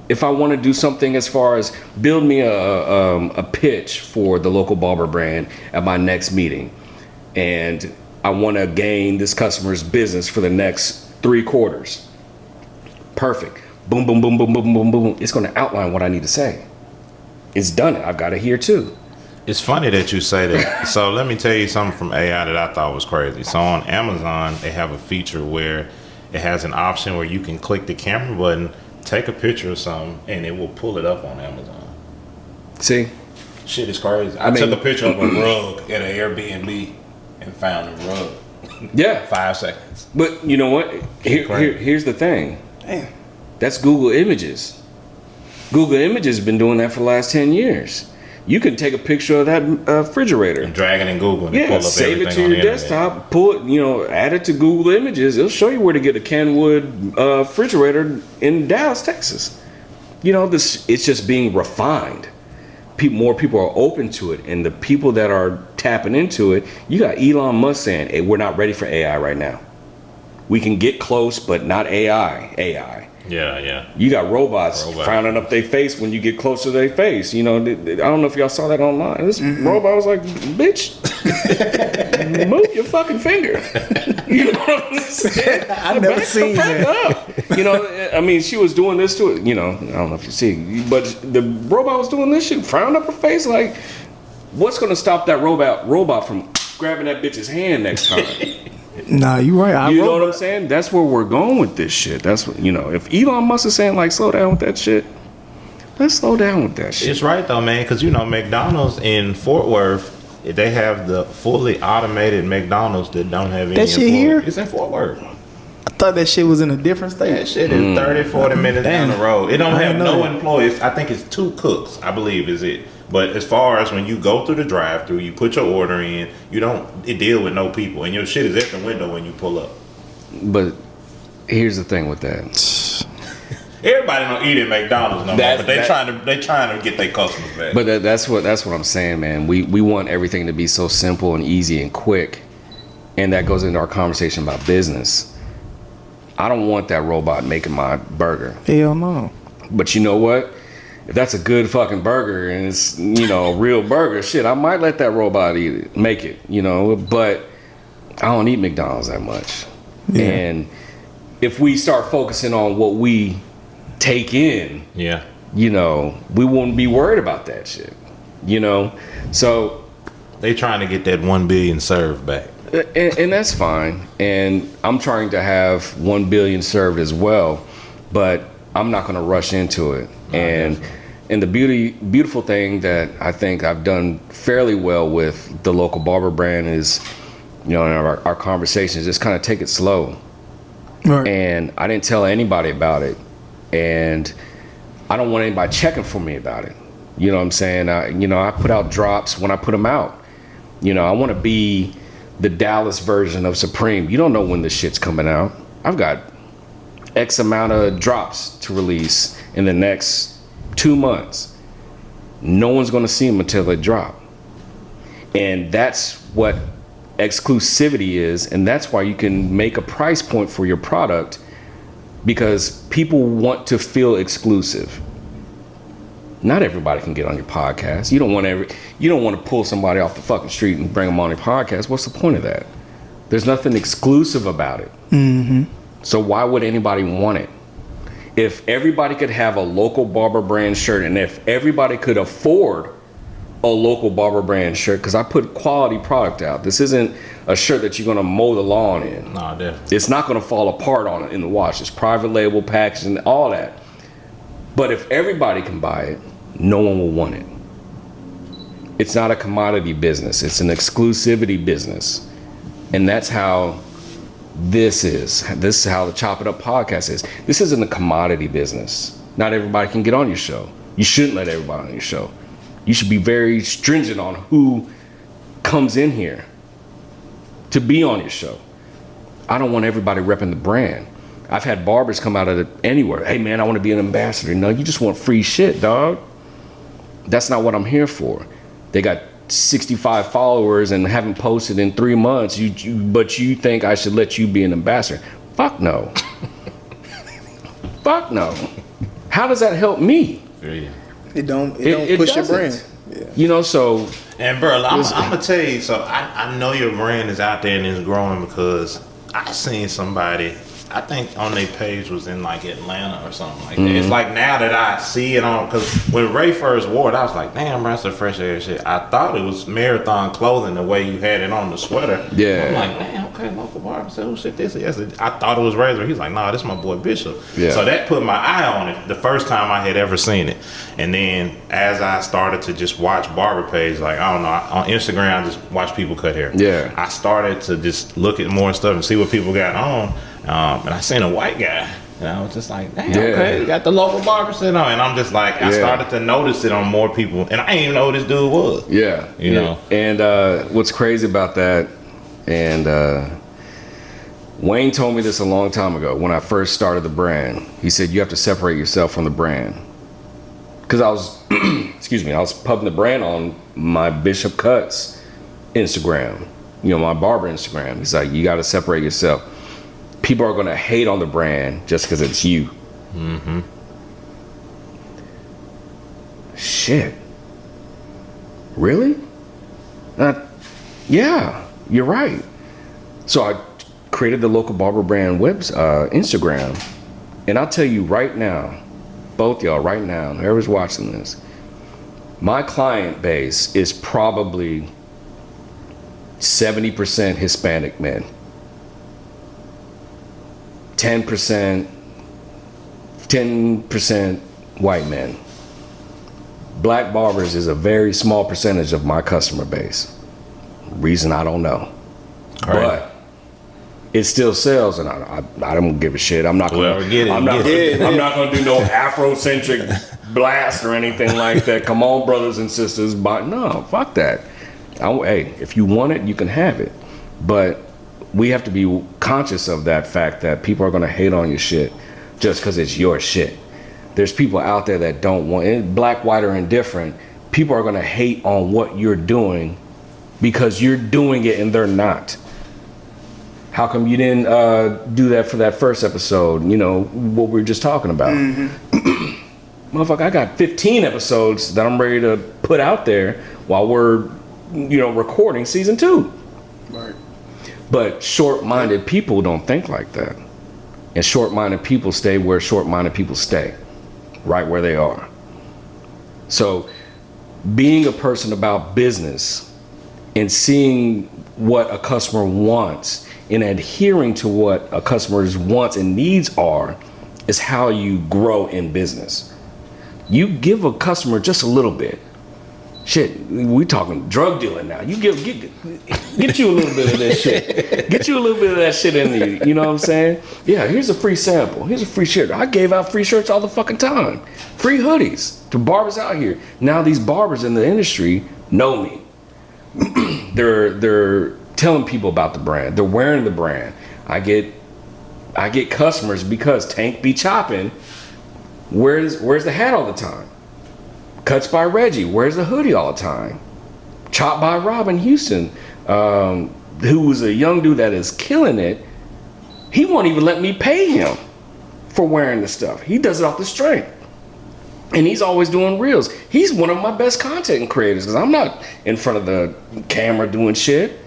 Speaker 5: If I want to do something as far as build me a pitch for the local Barber Brand at my next meeting, and I want to gain this customer's business for the next 3 quarters. Perfect. Boom, boom, boom, boom, boom, boom, boom. It's going to outline what I need to say. It's done it. I've got it here too.
Speaker 4: It's funny that you say that. So let me tell you something from AI that I thought was crazy. So on Amazon, they have a feature where it has an option where you can click the camera button, take a picture of something, and it will pull it up on Amazon.
Speaker 5: See?
Speaker 4: Shit is crazy. I took a picture of a rug at an Airbnb and found a rug.
Speaker 5: Yeah.
Speaker 4: 5 seconds.
Speaker 5: But you know what? Here's the thing.
Speaker 3: Damn.
Speaker 5: That's Google Images. Google Images has been doing that for the last 10 years. You can take a picture of that refrigerator.
Speaker 4: And drag it in Google and pull up
Speaker 5: save it
Speaker 4: everything
Speaker 5: to your
Speaker 4: on the
Speaker 5: desktop, pull it, add it to Google Images. It'll show you where to get a Kenwood refrigerator in Dallas, Texas. It's just being refined. More people are open to it, and the people that are tapping into it, you got Elon Musk saying, hey, we're not ready for AI right now. We can get close, but not AI.
Speaker 4: Yeah.
Speaker 5: You got robots frowning up their face when you get close to their face. I don't know if y'all saw that online. This robot was like, bitch, move your fucking finger. You know what I'm saying?
Speaker 3: I never seen that.
Speaker 5: She was doing this to it. I don't know if you see, but the robot was doing this shit, frowning up her face like, what's going to stop that robot from grabbing that bitch's hand next time?
Speaker 3: Nah, you right.
Speaker 5: You know what I'm saying? That's where we're going with this shit. That's what, if Elon Musk is saying, like, slow down with that shit, let's slow down with that shit.
Speaker 4: It's right, though, man, because, McDonald's in Fort Worth, they have the fully automated McDonald's that don't have any
Speaker 3: That shit
Speaker 4: employees.
Speaker 3: here?
Speaker 4: It's in Fort Worth.
Speaker 3: I thought that shit was in a different state.
Speaker 4: That shit is 30, 40 minutes down the road. It don't have no employees. I think it's 2 cooks, I believe, is it. But as far as when you go through the drive-thru, you put your order in, it deal with no people, and your shit is at the window when you pull up.
Speaker 5: But here's the thing with that.
Speaker 4: Everybody don't eat at McDonald's no more, but they trying to get their customers back.
Speaker 5: But that's what I'm saying, man. We want everything to be so simple and easy and quick, and that goes into our conversation about business. I don't want that robot making my burger.
Speaker 3: Hell no.
Speaker 5: But you know what? If that's a good fucking burger and it's, a real burger, shit, I might let that robot make it, but I don't eat McDonald's that much. Yeah. And if we start focusing on what we take in, we won't be worried about that shit, So
Speaker 4: they trying to get that 1 billion served back.
Speaker 5: And that's fine. And I'm trying to have 1 billion served as well, but I'm not going to rush into it. And the beautiful thing that I think I've done fairly well with the local Barber Brand is, in our conversations, just kind of take it slow. Right. And I didn't tell anybody about it. And I don't want anybody checking for me about it. You know what I'm saying? I put out drops when I put them out. I want to be the Dallas version of Supreme. You don't know when this shit's coming out. I've got X amount of drops to release in the next 2 months. No one's going to see them until they drop. And that's what exclusivity is. And that's why you can make a price point for your product, because people want to feel exclusive. Not everybody can get on your podcast. You don't want to pull somebody off the fucking street and bring them on your podcast. What's the point of that? There's nothing exclusive about it. Mm-hmm. So why would anybody want it? If everybody could have a local Barber Brand shirt, and if everybody could afford a local Barber Brand shirt, because I put quality product out. This isn't a shirt that you're going to mow the lawn in.
Speaker 4: No, definitely.
Speaker 5: It's not going to fall apart on it in the wash. It's private label packaging, all that. But if everybody can buy it, no one will want it. It's not a commodity business. It's an exclusivity business. And that's how this is. This is how the Chop It Up podcast is. This isn't a commodity business. Not everybody can get on your show. You shouldn't let everybody on your show. You should be very stringent on who comes in here to be on your show. I don't want everybody repping the brand. I've had barbers come out of anywhere. Hey man, I want to be an ambassador. No, you just want free shit, dog. That's not what I'm here for. They got 65 followers and haven't posted in 3 months. But you think I should let you be an ambassador? Fuck no. Fuck no. How does that help me?
Speaker 4: Yeah.
Speaker 3: It don't push your brand. Yeah.
Speaker 5: You know, so.
Speaker 4: And bro, I'm gonna tell you. So I know your brand is out there and it's growing because I seen somebody. I think on their page was in like Atlanta or something like that. It's like now that I see it on, because when Ray first wore it, I was like, damn, bro, that's a fresh air shit. I thought it was Marathon Clothing the way you had it on the sweater.
Speaker 5: Yeah.
Speaker 4: I'm like, damn, okay, local barber said, oh shit, this is. I thought it was Razor. He's like, nah, this is my boy Bishop.
Speaker 5: Yeah.
Speaker 4: So that put my eye on it the first time I had ever seen it. And then as I started to just watch barber page, like, I don't know, on Instagram, I just watch people cut hair.
Speaker 5: Yeah.
Speaker 4: I started to just look at more stuff and see what people got on. And I seen a white guy, and I was just like, damn, okay, you got the local barber sitting on. And I'm just like, I started to notice it on more people, and I didn't even know who this dude was.
Speaker 5: Yeah.
Speaker 4: You know?
Speaker 5: And what's crazy about that, and Wayne told me this a long time ago when I first started the brand. He said, you have to separate yourself from the brand. Because I was, I was pumping the brand on my Bishop Cuts Instagram, my barber Instagram. He's like, you got to separate yourself. People are going to hate on the brand just because it's you. Mm-hmm. Shit. Really? Yeah, you're right. So I created the local Barber Brand Instagram. And I'll tell you right now, both y'all right now, whoever's watching this, my client base is probably 70% Hispanic men. 10% white men. Black barbers is a very small percentage of my customer base. Reason I don't know.
Speaker 4: All right.
Speaker 5: But it still sells, and I don't give a shit. I'm not gonna do no Afrocentric blast or anything like that. Come on, brothers and sisters, but no, fuck that. Hey, if you want it, you can have it. But we have to be conscious of that fact that people are going to hate on your shit just because it's your shit. There's people out there that don't want it, black, white, or indifferent. People are going to hate on what you're doing because you're doing it and they're not. How come you didn't do that for that first episode? What we were just talking about. Mm-hmm. Motherfucker, I got 15 episodes that I'm ready to put out there while we're, recording season 2.
Speaker 3: Right.
Speaker 5: But short-minded people don't think like that. And short-minded people stay where short-minded people stay. Right where they are. So being a person about business and seeing what a customer wants and adhering to what a customer's wants and needs are is how you grow in business. You give a customer just a little bit. Shit, we talking drug dealing now. You get you a little bit of that shit. Get you a little bit of that shit in you. You know what I'm saying? Yeah, here's a free sample. Here's a free shirt. I gave out free shirts all the fucking time. Free hoodies to barbers out here. Now these barbers in the industry know me. They're telling people about the brand. They're wearing the brand. I get customers because Tank be chopping. Where's the hat all the time? Cuts by Reggie. Wears the hoodie all the time. Chopped by Robin Houston, who was a young dude that is killing it. He won't even let me pay him for wearing the stuff. He does it off the strength. And he's always doing reels. He's one of my best content creators because I'm not in front of the camera doing shit.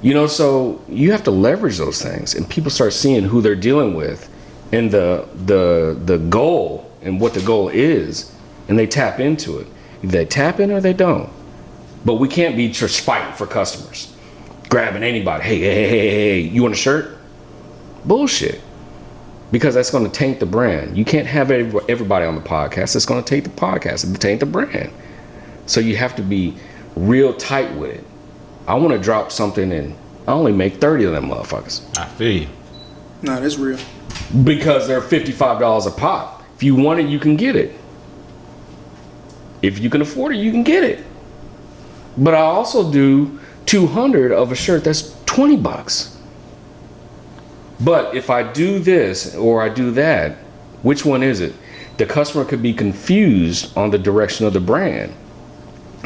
Speaker 5: So you have to leverage those things and people start seeing who they're dealing with and the goal and what the goal is. And they tap into it. Either they tap in or they don't. But we can't be just fighting for customers. Grabbing anybody. Hey, you want a shirt? Bullshit. Because that's going to taint the brand. You can't have everybody on the podcast. It's going to taint the podcast and taint the brand. So you have to be real tight with it. I want to drop something and I only make 30 of them motherfuckers.
Speaker 4: I feel you.
Speaker 3: No, that's real.
Speaker 5: Because they're $55 a pop. If you want it, you can get it. If you can afford it, you can get it. But I also do 200 of a shirt that's $20. But if I do this or I do that, which one is it? The customer could be confused on the direction of the brand.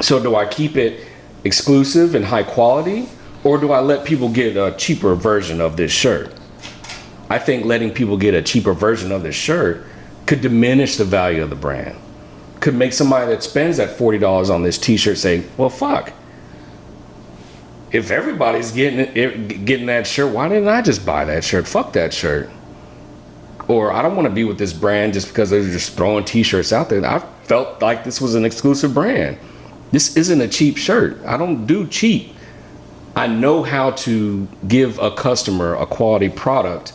Speaker 5: So do I keep it exclusive and high quality, or do I let people get a cheaper version of this shirt? I think letting people get a cheaper version of this shirt could diminish the value of the brand. Could make somebody that spends that $40 on this t-shirt say, well, fuck. If everybody's getting that shirt, why didn't I just buy that shirt? Fuck that shirt. Or I don't want to be with this brand just because they're just throwing t-shirts out there. I felt like this was an exclusive brand. This isn't a cheap shirt. I don't do cheap. I know how to give a customer a quality product,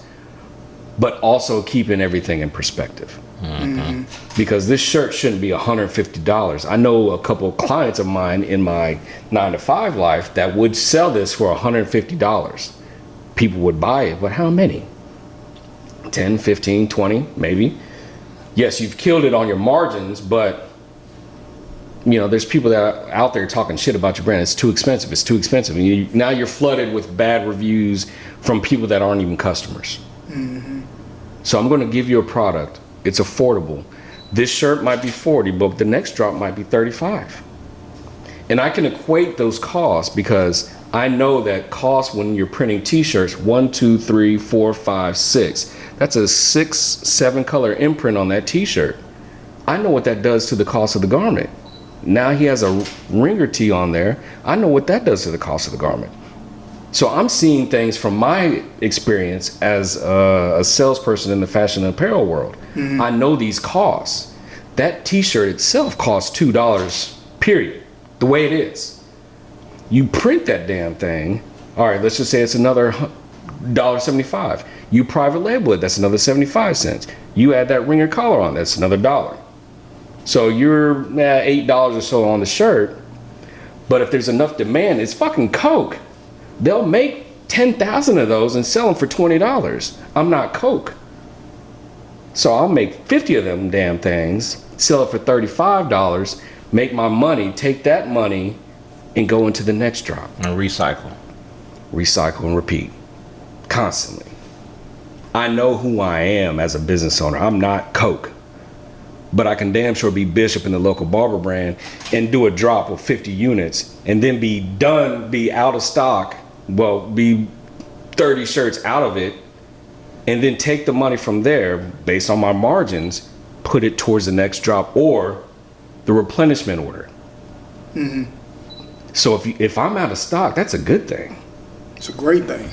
Speaker 5: but also keeping everything in perspective. Mm-hmm. Because this shirt shouldn't be $150. I know a couple of clients of mine in my 9-to-5 life that would sell this for $150. People would buy it, but how many? 10, 15, 20, maybe. Yes, you've killed it on your margins, but you know, there's people that are out there talking shit about your brand. It's too expensive. It's too expensive. And now you're flooded with bad reviews from people that aren't even customers. Mm-hmm. So I'm going to give you a product. It's affordable. This shirt might be 40, but the next drop might be 35. And I can equate those costs because I know that cost when you're printing t-shirts, 1, 2, 3, 4, 5, 6. That's a 6, 7 color imprint on that t-shirt. I know what that does to the cost of the garment. Now he has a ringer tee on there. I know what that does to the cost of the garment. So I'm seeing things from my experience as a salesperson in the fashion and apparel world. Mm-hmm. I know these costs. That t-shirt itself costs $2, period. The way it is. You print that damn thing. All right, let's just say it's another $1.75. You private label it, that's another 75 cents. You add that ringer collar on, that's another $1. So you're $8 or so on the shirt. But if there's enough demand, it's fucking Coke. They'll make 10,000 of those and sell them for $20. I'm not Coke. So I'll make 50 of them damn things, sell it for $35, make my money, take that money, and go into the next drop.
Speaker 4: And recycle.
Speaker 5: Recycle and repeat. Constantly. I know who I am as a business owner. I'm not Coke. But I can damn sure be Bishop in the local Barber Brand and do a drop of 50 units and then be done, be out of stock, well, be 30 shirts out of it, and then take the money from there based on my margins, put it towards the next drop or the replenishment order. Mm-hmm. So if I'm out of stock, that's a good thing.
Speaker 3: It's a great thing.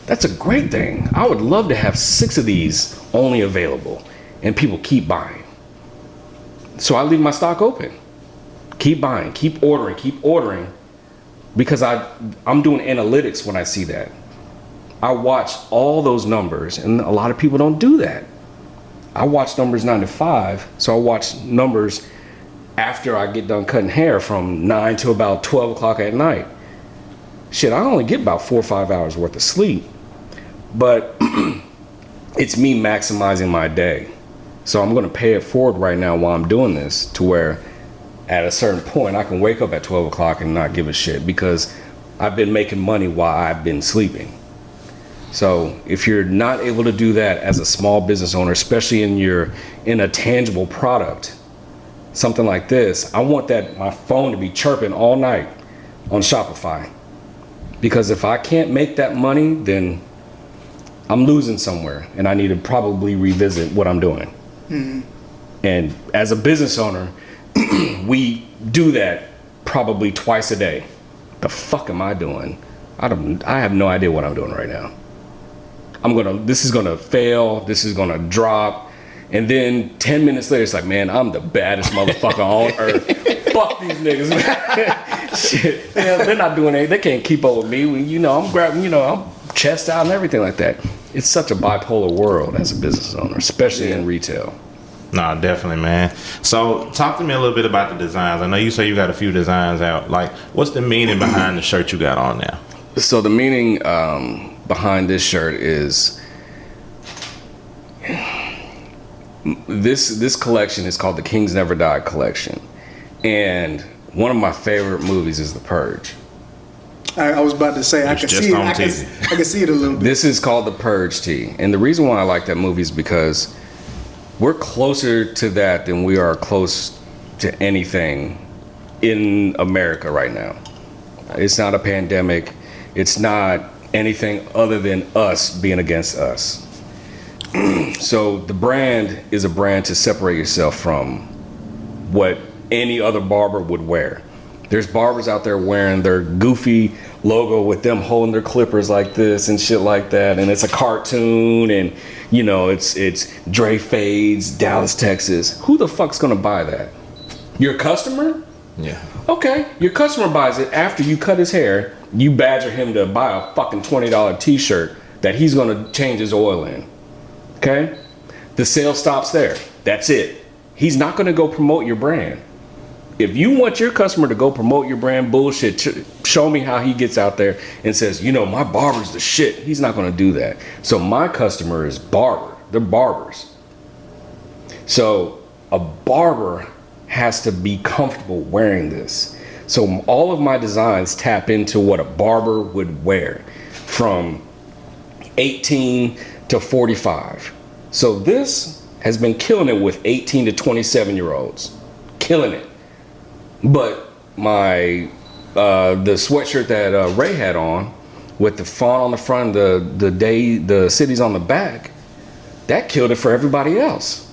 Speaker 5: That's a great thing. I would love to have 6 of these only available and people keep buying. So I leave my stock open. Keep buying, keep ordering, because I'm doing analytics when I see that. I watch all those numbers, and a lot of people don't do that. I watch numbers 9 to 5, so I watch numbers after I get done cutting hair from 9 to about 12 o'clock at night. Shit, I only get about 4 or 5 hours worth of sleep, but it's me maximizing my day. So I'm going to pay it forward right now while I'm doing this to where at a certain point I can wake up at 12 o'clock and not give a shit because I've been making money while I've been sleeping. So if you're not able to do that as a small business owner, especially in a tangible product, something like this, I want my phone to be chirping all night on Shopify. Because if I can't make that money, then I'm losing somewhere and I need to probably revisit what I'm doing. Mm-hmm. And as a business owner, we do that probably twice a day. The fuck am I doing? I have no idea what I'm doing right now. This is gonna fail, this is gonna drop, and then 10 minutes later it's like, man, I'm the baddest motherfucker on earth. Fuck these niggas, man. Shit. Man, they're not doing anything, they can't keep up with me. I'm grabbing, I'm chest out and everything like that. It's such a bipolar world as a business owner, especially in retail.
Speaker 4: Nah, definitely, man. So, talk to me a little bit about the designs. I know you say you got a few designs out. Like, what's the meaning behind the shirt you got on now?
Speaker 5: So the meaning behind this shirt is this collection is called the Kings Never Die collection, and one of my favorite movies is The Purge.
Speaker 3: I was about to say I can see it. I can see it a little bit.
Speaker 5: This is called The Purge tee, and the reason why I like that movie is because we're closer to that than we are close to anything in America right now. It's not a pandemic. It's not anything other than us being against us. So the brand is a brand to separate yourself from what any other barber would wear. There's barbers out there wearing their goofy logo with them holding their clippers like this and shit like that, and it's a cartoon, and you know it's Dre Fades, Dallas, Texas. Who the fuck's gonna buy that? Your customer?
Speaker 4: Yeah.
Speaker 5: Okay, your customer buys it after you cut his hair. You badger him to buy a fucking $20 t-shirt that he's gonna change his oil in. Okay? The sale stops there. That's it. He's not gonna go promote your brand. If you want your customer to go promote your brand bullshit, show me how he gets out there and says, you know, my barber's the shit. He's not gonna do that. So my customer is barber. They're barbers. So a barber has to be comfortable wearing this. So all of my designs tap into what a barber would wear from 18 to 45. So this has been killing it with 18 to 27 year olds. Killing it. But my the sweatshirt that Ray had on with the font on the front, the cities on the back, that killed it for everybody else.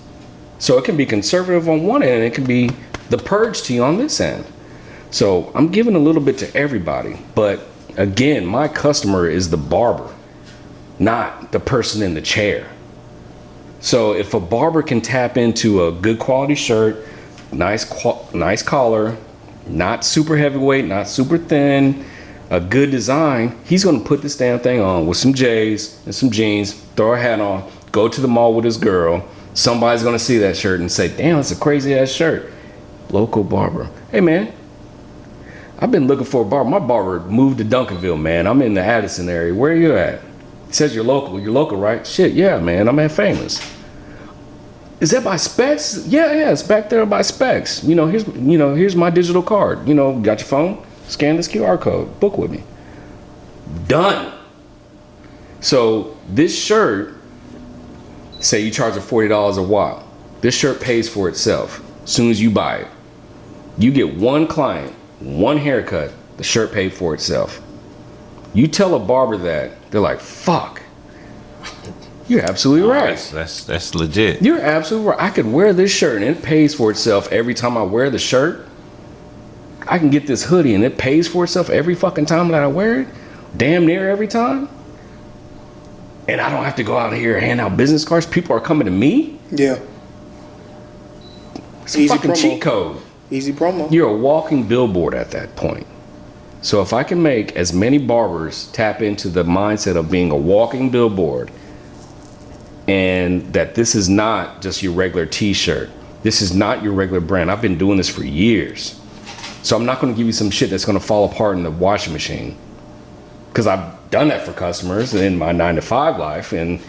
Speaker 5: So it can be conservative on one end, and it can be the purge tee on this end. So I'm giving a little bit to everybody. But again, my customer is the barber, not the person in the chair. So if a barber can tap into a good quality shirt, nice collar, not super heavyweight, not super thin, a good design, he's gonna put this damn thing on with some J's and some jeans, throw a hat on, go to the mall with his girl. Somebody's gonna see that shirt and say, damn, it's a crazy ass shirt. Local barber. Hey man, I've been looking for a barber. My barber moved to Duncanville, man. I'm in the Addison area. Where are you at? He says you're local. You're local, right? Shit, yeah, man. I'm at Famous. Is that by Specs? Yeah, it's back there by Specs. Here's my digital card. Got your phone? Scan this QR code. Book with me. Done. So this shirt, say you charge it $40 a while. This shirt pays for itself as soon as you buy it. You get one client, one haircut, the shirt paid for itself. You tell a barber that, they're like, fuck. You're absolutely right.
Speaker 4: That's legit.
Speaker 5: You're absolutely right. I could wear this shirt and it pays for itself every time I wear the shirt. I can get this hoodie and it pays for itself every fucking time that I wear it. Damn near every time. And I don't have to go out here and hand out business cards. People are coming to me.
Speaker 3: Yeah.
Speaker 5: It's a fucking cheat code.
Speaker 3: Easy promo.
Speaker 5: You're a walking billboard at that point. So if I can make as many barbers tap into the mindset of being a walking billboard, and that this is not just your regular t-shirt, this is not your regular brand. I've been doing this for years. So I'm not going to give you some shit that's going to fall apart in the washing machine, because I've done that for customers in my 9-to-5 life, and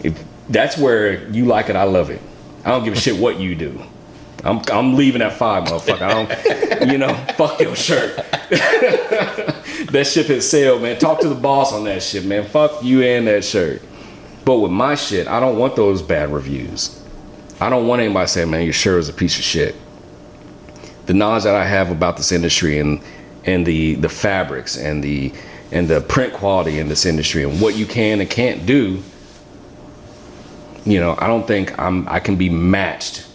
Speaker 5: if that's where you like it, I love it. I don't give a shit what you do. I'm leaving at 5, motherfucker. I don't, fuck your shirt. That shit has sailed, man. Talk to the boss on that shit, man. Fuck you and that shirt. But with my shit, I don't want those bad reviews. I don't want anybody saying, man, your shirt is a piece of shit. The knowledge that I have about this industry and the fabrics and the print quality in this industry and what you can and can't do, I don't think I can be matched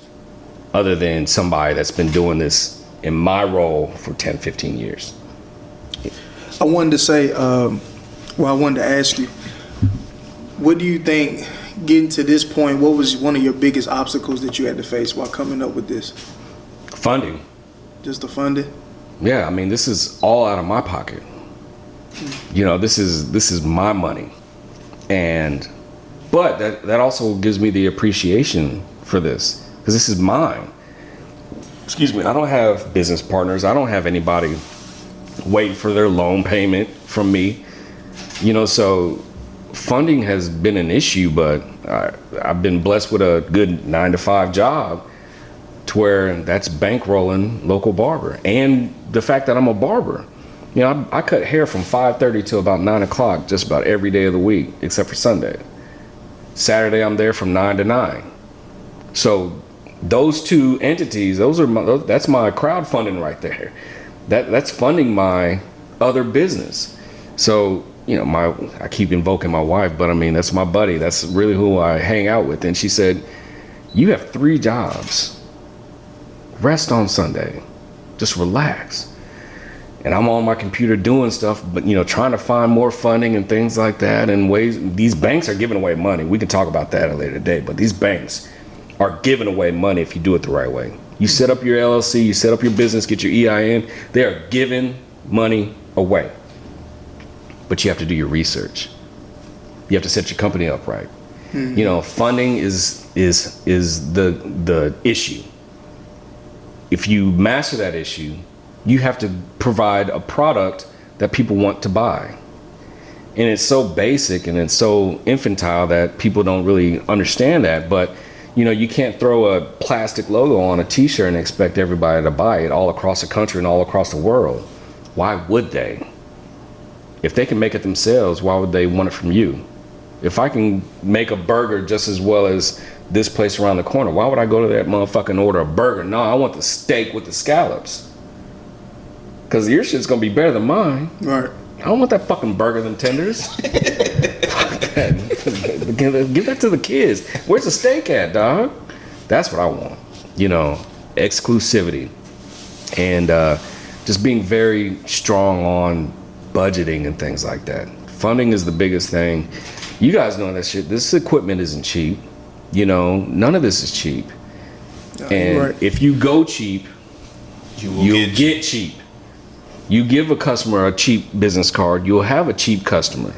Speaker 5: other than somebody that's been doing this in my role for 10, 15 years.
Speaker 3: I wanted to say, I wanted to ask you, what do you think, getting to this point, what was one of your biggest obstacles that you had to face while coming up with this?
Speaker 5: Funding.
Speaker 3: Just the funding?
Speaker 5: Yeah, I mean, this is all out of my pocket. This is my money. But that also gives me the appreciation for this. because this is mine. Excuse me. I don't have business partners. I don't have anybody waiting for their loan payment from me. You know, so funding has been an issue, but I've been blessed with a good 9-to-5 job to where that's bankrolling local barber. And the fact that I'm a barber. You know, I cut hair from 5:30 till about 9 o'clock just about every day of the week, except for Sunday. Saturday, I'm there from 9 to 9. So those two entities, that's my crowdfunding right there. That's funding my other business. So, you know, I keep invoking my wife, but I mean, that's my buddy. That's really who I hang out with. And she said, you have 3 jobs. Rest on Sunday. Just relax. And I'm on my computer doing stuff, but, you know, trying to find more funding and things like that, and ways. These banks are giving away money. We can talk about that at a later date, but these banks are giving away money if you do it the right way. You set up your LLC, you set up your business, get your EIN. They are giving money away. But you have to do your research. You have to set your company up right. You know, funding is the issue. If you master that issue, you have to provide a product that people want to buy. And it's so basic and it's so infantile that people don't really understand that. But, you know, you can't throw a plastic logo on a t-shirt and expect everybody to buy it all across the country and all across the world. Why would they? If they can make it themselves, why would they want it from you? If I can make a burger just as well as this place around the corner, why would I go to that motherfucker and order a burger? No, I want the steak with the scallops. Because your shit's gonna be better than mine.
Speaker 3: Right.
Speaker 5: I don't want that fucking burger, them tenders. Fuck that. Give that to the kids. Where's the steak at, dog? That's what I want. You know, exclusivity. And just being very strong on budgeting and things like that. Funding is the biggest thing. You guys know that shit. This equipment isn't cheap. You know, none of this is cheap. And right. If you go cheap, you'll get cheap. You give a customer a cheap business card, you'll have a cheap customer.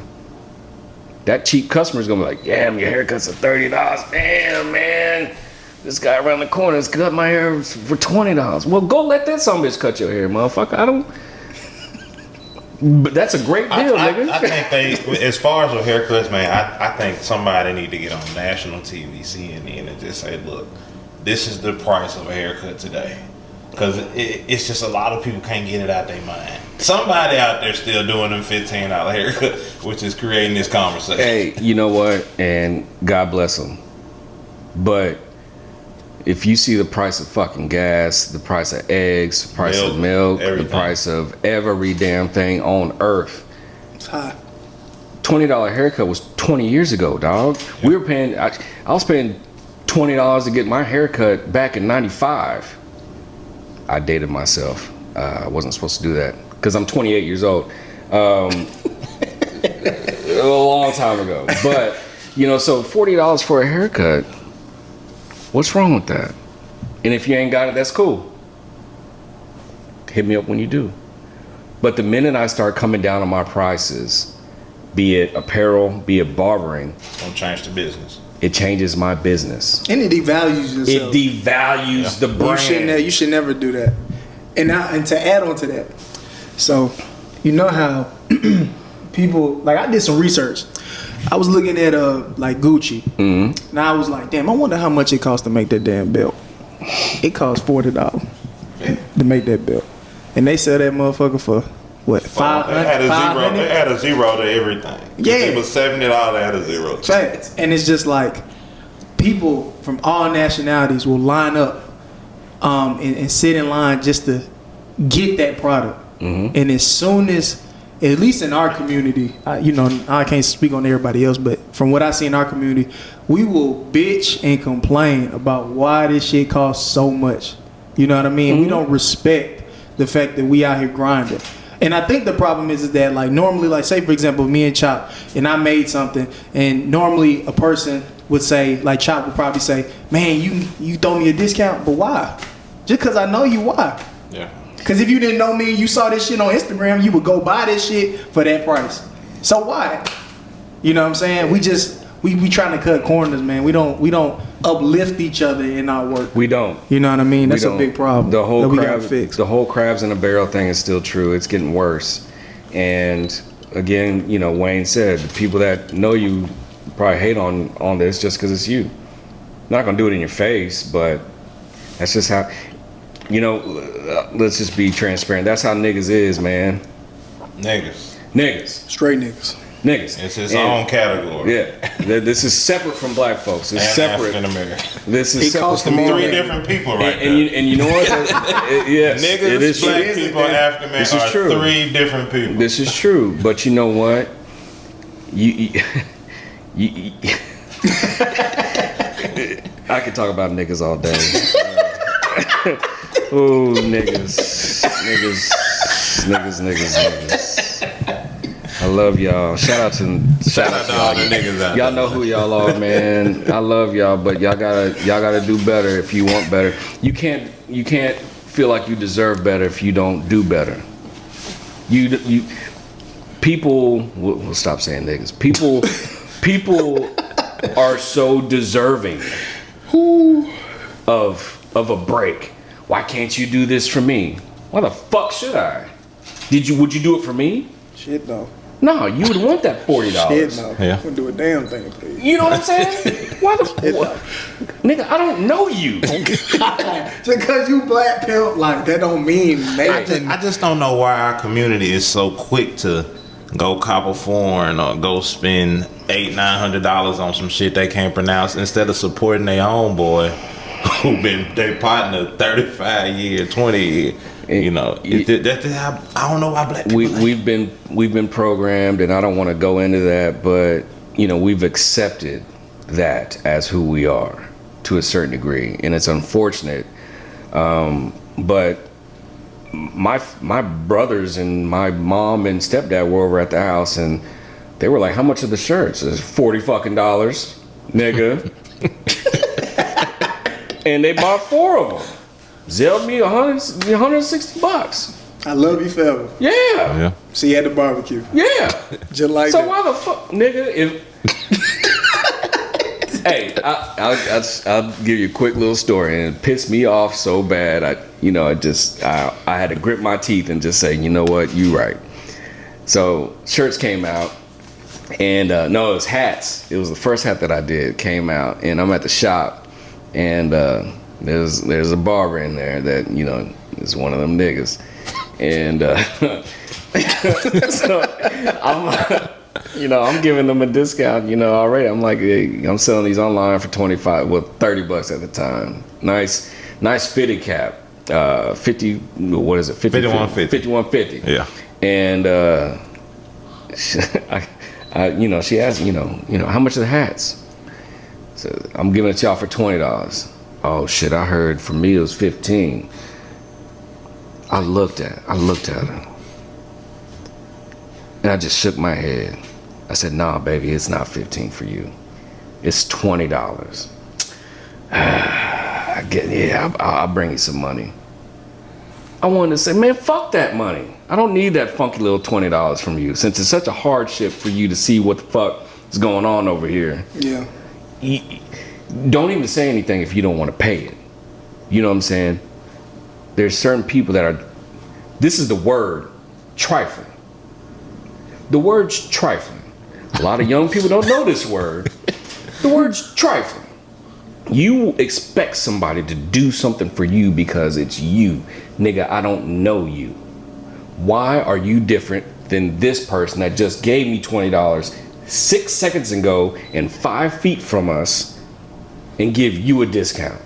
Speaker 5: That cheap customer is gonna be like, yeah, your haircut's at $30. Damn, man. This guy around the corner has cut my hair for $20. Well, go let that some bitch cut your hair, motherfucker. But that's a great deal, nigga.
Speaker 4: I think as far as with haircuts, man, I think somebody need to get on national TV, CNN, and just say, look, this is the price of a haircut today. Because it's just a lot of people can't get it out their mind. Somebody out there still doing them $15 haircut, which is creating this conversation.
Speaker 5: Hey, you know what? And God bless them. But if you see the price of fucking gas, the price of eggs, the price of milk, everything. The price of every damn thing on earth.
Speaker 3: It's high.
Speaker 5: $20 haircut was 20 years ago, dog. Yep. We were paying, I was paying $20 to get my haircut back in 95. I dated myself. I wasn't supposed to do that because I'm 28 years old. A long time ago. But, you know, so $40 for a haircut, what's wrong with that? And if you ain't got it, that's cool. Hit me up when you do. But the minute I start coming down on my prices, be it apparel, be it barbering,
Speaker 4: it's gonna change the business.
Speaker 5: It changes my business.
Speaker 3: And it devalues yourself.
Speaker 5: It devalues the brand.
Speaker 3: You should never do that. And to add on to that, so you know how people, like, I did some research. I was looking at like Gucci. Mm-hmm. Now I was like, damn, I wonder how much it costs to make that damn belt. It costs $40 to make that belt, and they sell that motherfucker for what? $500.
Speaker 4: They had a zero to everything.
Speaker 3: Yeah,
Speaker 4: it was $70. They had a zero.
Speaker 3: Facts. And it's just like people from all nationalities will line up and sit in line just to get that product. Mm-hmm. And as soon as, at least in our community, you know, I can't speak on everybody else, but from what I see in our community, we will bitch and complain about why this shit costs so much. You know what I mean? Mm-hmm. We don't respect the fact that we out here grinding. And I think the problem is that, like, normally, like, say for example, me and Chop, and I made something, and normally a person would say, like Chop would probably say, man, you throw me a discount, but why? Just because I know you, why?
Speaker 4: Yeah.
Speaker 3: Because if you didn't know me, you saw this shit on Instagram, you would go buy this shit for that price. So why? You know what I'm saying? we trying to cut corners, man. We don't uplift each other in our work.
Speaker 5: We don't.
Speaker 3: You know what I mean? That's
Speaker 5: We
Speaker 3: a
Speaker 5: don't.
Speaker 3: big problem.
Speaker 5: The whole
Speaker 3: that we
Speaker 5: crab,
Speaker 3: gotta fix.
Speaker 5: the whole crabs in a barrel thing is still true. It's getting worse. And again, you know, Wayne said the people that know you probably hate on this just because it's you. Not gonna do it in your face, but that's just how. You know, let's just be transparent. That's how niggas is, man. Niggas.
Speaker 3: Straight niggas.
Speaker 5: Niggas.
Speaker 4: It's his own category.
Speaker 5: Yeah. This is separate from black folks. It's
Speaker 4: And
Speaker 5: separate.
Speaker 4: African American.
Speaker 5: This is
Speaker 3: He
Speaker 5: separate
Speaker 3: calls
Speaker 5: from
Speaker 3: them
Speaker 5: all
Speaker 4: Three
Speaker 5: that.
Speaker 4: different people right
Speaker 5: And you know what? Yes.
Speaker 4: there.
Speaker 5: it is
Speaker 4: Niggas, black
Speaker 5: true.
Speaker 4: people, African
Speaker 5: This
Speaker 4: American
Speaker 5: is
Speaker 4: are
Speaker 5: true.
Speaker 4: three different people.
Speaker 5: This is true. But you know what? You I could talk about niggas all day. Oh, niggas. I love y'all. Shout out to
Speaker 4: all the niggas out
Speaker 5: y'all
Speaker 4: there.
Speaker 5: know who y'all are, man. I love y'all, but y'all gotta do better if you want better. You can't feel like you deserve better if you don't do better. You people. We'll stop saying niggas. People are so deserving of a break. Why can't you do this for me? Why the fuck should I? Would you do it for me?
Speaker 3: Shit no.
Speaker 5: No, you would want that $40.
Speaker 3: Shit no.
Speaker 4: Yeah.
Speaker 3: Wouldn't do a damn thing, please.
Speaker 5: You know what I'm saying? Why the fuck? Nigga, I don't know you.
Speaker 3: Just because you black pimp, like that don't mean nothing.
Speaker 4: I just don't know why our community is so quick to go cop a foreign or go spend $800-900 on some shit they can't pronounce instead of supporting their own boy who been their partner 35 years, 20 years. You know, I don't know why black people.
Speaker 5: We've been programmed, and I don't want to go into that, but you know, we've accepted that as who we are to a certain degree, and it's unfortunate. But my brothers and my mom and stepdad were over at the house, and they were like, "How much are the shirts?" It's $40 fucking, nigga. And they bought 4 of them. Zelled me $160.
Speaker 3: I love you forever.
Speaker 5: Yeah.
Speaker 3: See you at the barbecue.
Speaker 5: Yeah.
Speaker 3: Just like
Speaker 5: So
Speaker 3: that.
Speaker 5: why the fuck, nigga? If hey, I'll give you a quick little story, and it pissed me off so bad. I had to grip my teeth and just say, you know what, you right. So shirts came out, and no, it was hats. It was the first hat that I did came out, and I'm at the shop, and there's a barber in there that, you know, is one of them niggas, and so I'm giving them a discount, you know, already. I'm like, hey, I'm selling these online for $25, well, $30 at the time. Nice fitted cap, 50. What is it?
Speaker 4: 5150.
Speaker 5: 5150.
Speaker 4: Yeah.
Speaker 5: And she asked, you know, how much are the hats? So I'm giving it to y'all for $20. Oh shit! I heard for me it was 15. I looked at her, and I just shook my head. I said, "Nah, baby, it's not 15 for you. It's $20." I'll bring you some money. I wanted to say, man, fuck that money. I don't need that funky little $20 from you, since it's such a hardship for you to see what the fuck is going on over here.
Speaker 3: Yeah.
Speaker 5: Don't even say anything if you don't want to pay it. You know what I'm saying? There's certain people that are, this is the word, trifling. The word's trifling. A lot of young people don't know this word. The word's trifling. You expect somebody to do something for you because it's you. Nigga, I don't know you. Why are you different than this person that just gave me $20 6 seconds ago and 5 feet from us and give you a discount?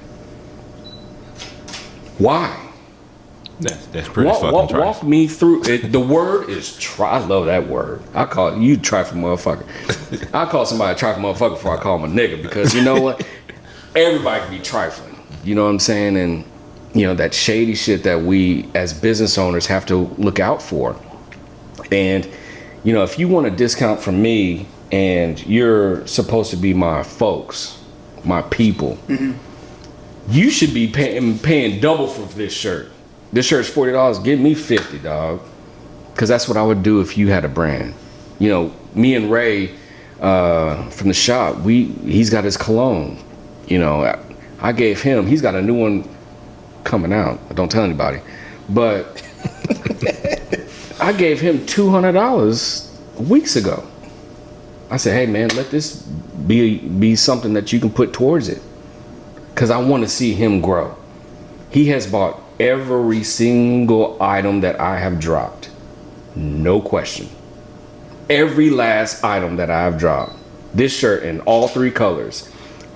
Speaker 5: Why?
Speaker 4: That's pretty fucking trifling.
Speaker 5: Walk me through it. The word is I love that word. I call it, you trifling motherfucker. I call somebody a trifling motherfucker before I call him a nigga, because you know what? Everybody can be trifling. You know what I'm saying? And you know, that shady shit that we as business owners have to look out for. And you know, if you want a discount from me and you're supposed to be my folks, my people, you should be paying double for this shirt. This shirt's $40. Give me $50, dog. Because that's what I would do if you had a brand. You know, me and Ray, from the shop, he's got his cologne. You know, I gave him. He's got a new one coming out. Don't tell anybody, but I gave him $200 weeks ago. I said, hey man, let this be something that you can put towards it, because I want to see him grow. He has bought every single item that I have dropped, no question. Every last item that I have dropped. This shirt in all 3 colors.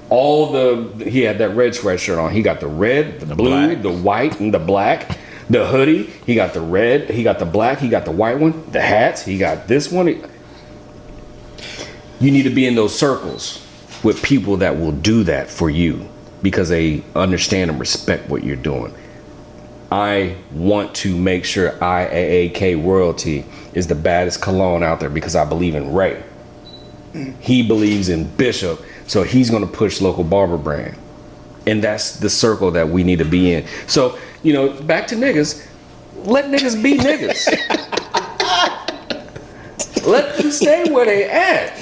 Speaker 5: He had that red sweatshirt on. He got the red, the blue, black, the white, and the black. The hoodie, he got the red, he got the black, he got the white one. The hats, he got this one. You need to be in those circles with people that will do that for you, because they understand and respect what you're doing. I want to make sure IAAK Royalty is the baddest cologne out there, because I believe in Ray. He believes in Bishop, so he's going to push local Barber Brand. And that's the circle that we need to be in. So, you know, back to niggas. Let niggas be niggas. Let them stay where they at.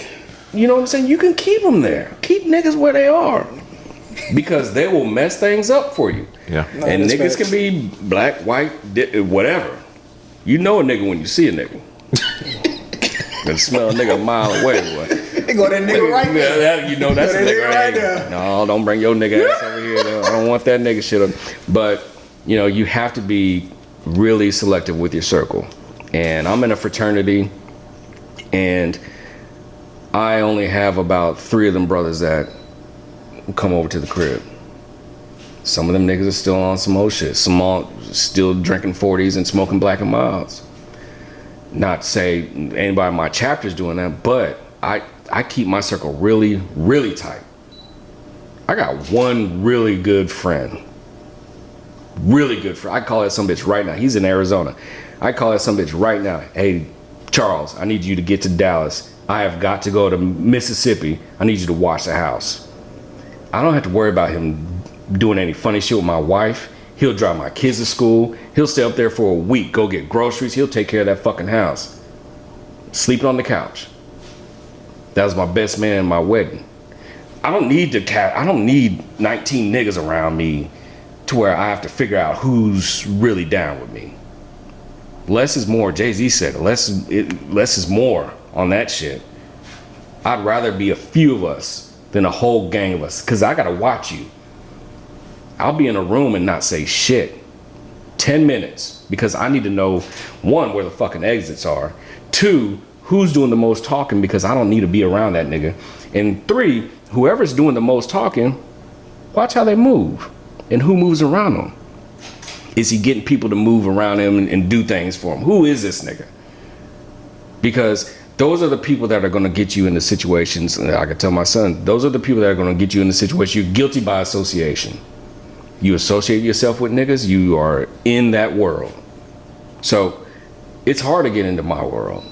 Speaker 5: You know what I'm saying? You can keep them there. Keep niggas where they are, because they will mess things up for you.
Speaker 4: Yeah.
Speaker 3: No,
Speaker 5: And niggas
Speaker 3: facts.
Speaker 5: can be black, white, whatever. You know a nigga when you see a nigga. Can smell a nigga a mile away, boy.
Speaker 3: They go that nigga right there.
Speaker 5: Yeah, you know that's a
Speaker 3: That
Speaker 5: nigga
Speaker 3: nigga right
Speaker 5: right
Speaker 3: there.
Speaker 5: No, don't bring your nigga ass over here. No, I don't want that nigga shit. But, you know, you have to be really selective with your circle. And I'm in a fraternity, and I only have about 3 of them brothers that come over to the crib. Some of them niggas are still on some old shit. Some still drinking 40s and smoking Black and Milds. Not to say anybody in my chapter is doing that, but I keep my circle really, really tight. I got one really good friend. Really good friend. I call that some bitch right now. He's in Arizona. I call that some bitch right now. Hey, Charles, I need you to get to Dallas. I have got to go to Mississippi. I need you to watch the house. I don't have to worry about him doing any funny shit with my wife. He'll drive my kids to school. He'll stay up there for a week, go get groceries. He'll take care of that fucking house. Sleeping on the couch. That was my best man in my wedding. I don't need 19 niggas around me to where I have to figure out who's really down with me. Less is more. Jay-Z said it. Less is more on that shit. I'd rather be a few of us than a whole gang of us, because I gotta watch you. I'll be in a room and not say shit 10 minutes, because I need to know, 1, where the fucking exits are, 2, who's doing the most talking, because I don't need to be around that nigga, and 3, whoever's doing the most talking, watch how they move and who moves around them. Is he getting people to move around him and do things for him? Who is this nigga? Because those are the people that are going to get you into situations. And I can tell my son, those are the people that are going to get you in the situation. You're guilty by association. You associate yourself with niggas, you are in that world. So it's hard to get into my world.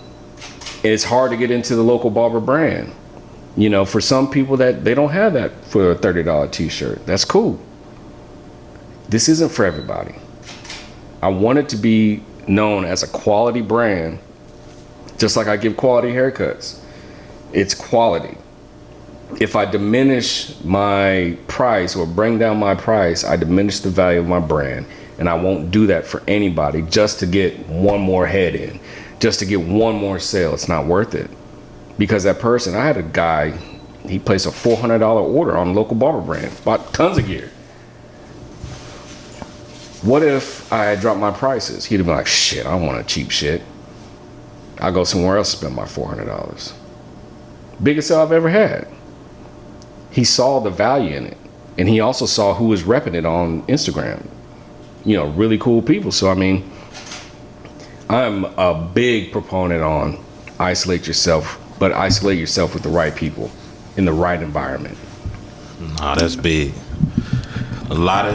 Speaker 5: And it's hard to get into the local Barber Brand. You know, for some people that they don't have that for a $30 t-shirt. That's cool. This isn't for everybody. I want it to be known as a quality brand, just like I give quality haircuts. It's quality. If I diminish my price or bring down my price, I diminish the value of my brand. And I won't do that for anybody just to get one more head in, just to get one more sale. It's not worth it. Because that person, I had a guy, he placed a $400 order on local Barber Brand, bought tons of gear. What if I dropped my prices? He'd have been like, shit, I don't want a cheap shit. I'll go somewhere else and spend my $400. Biggest sale I've ever had. He saw the value in it. And he also saw who was repping it on Instagram. You know, really cool people. So, I mean, I'm a big proponent on isolate yourself, but isolate yourself with the right people in the right environment.
Speaker 4: Nah, that's big. A lot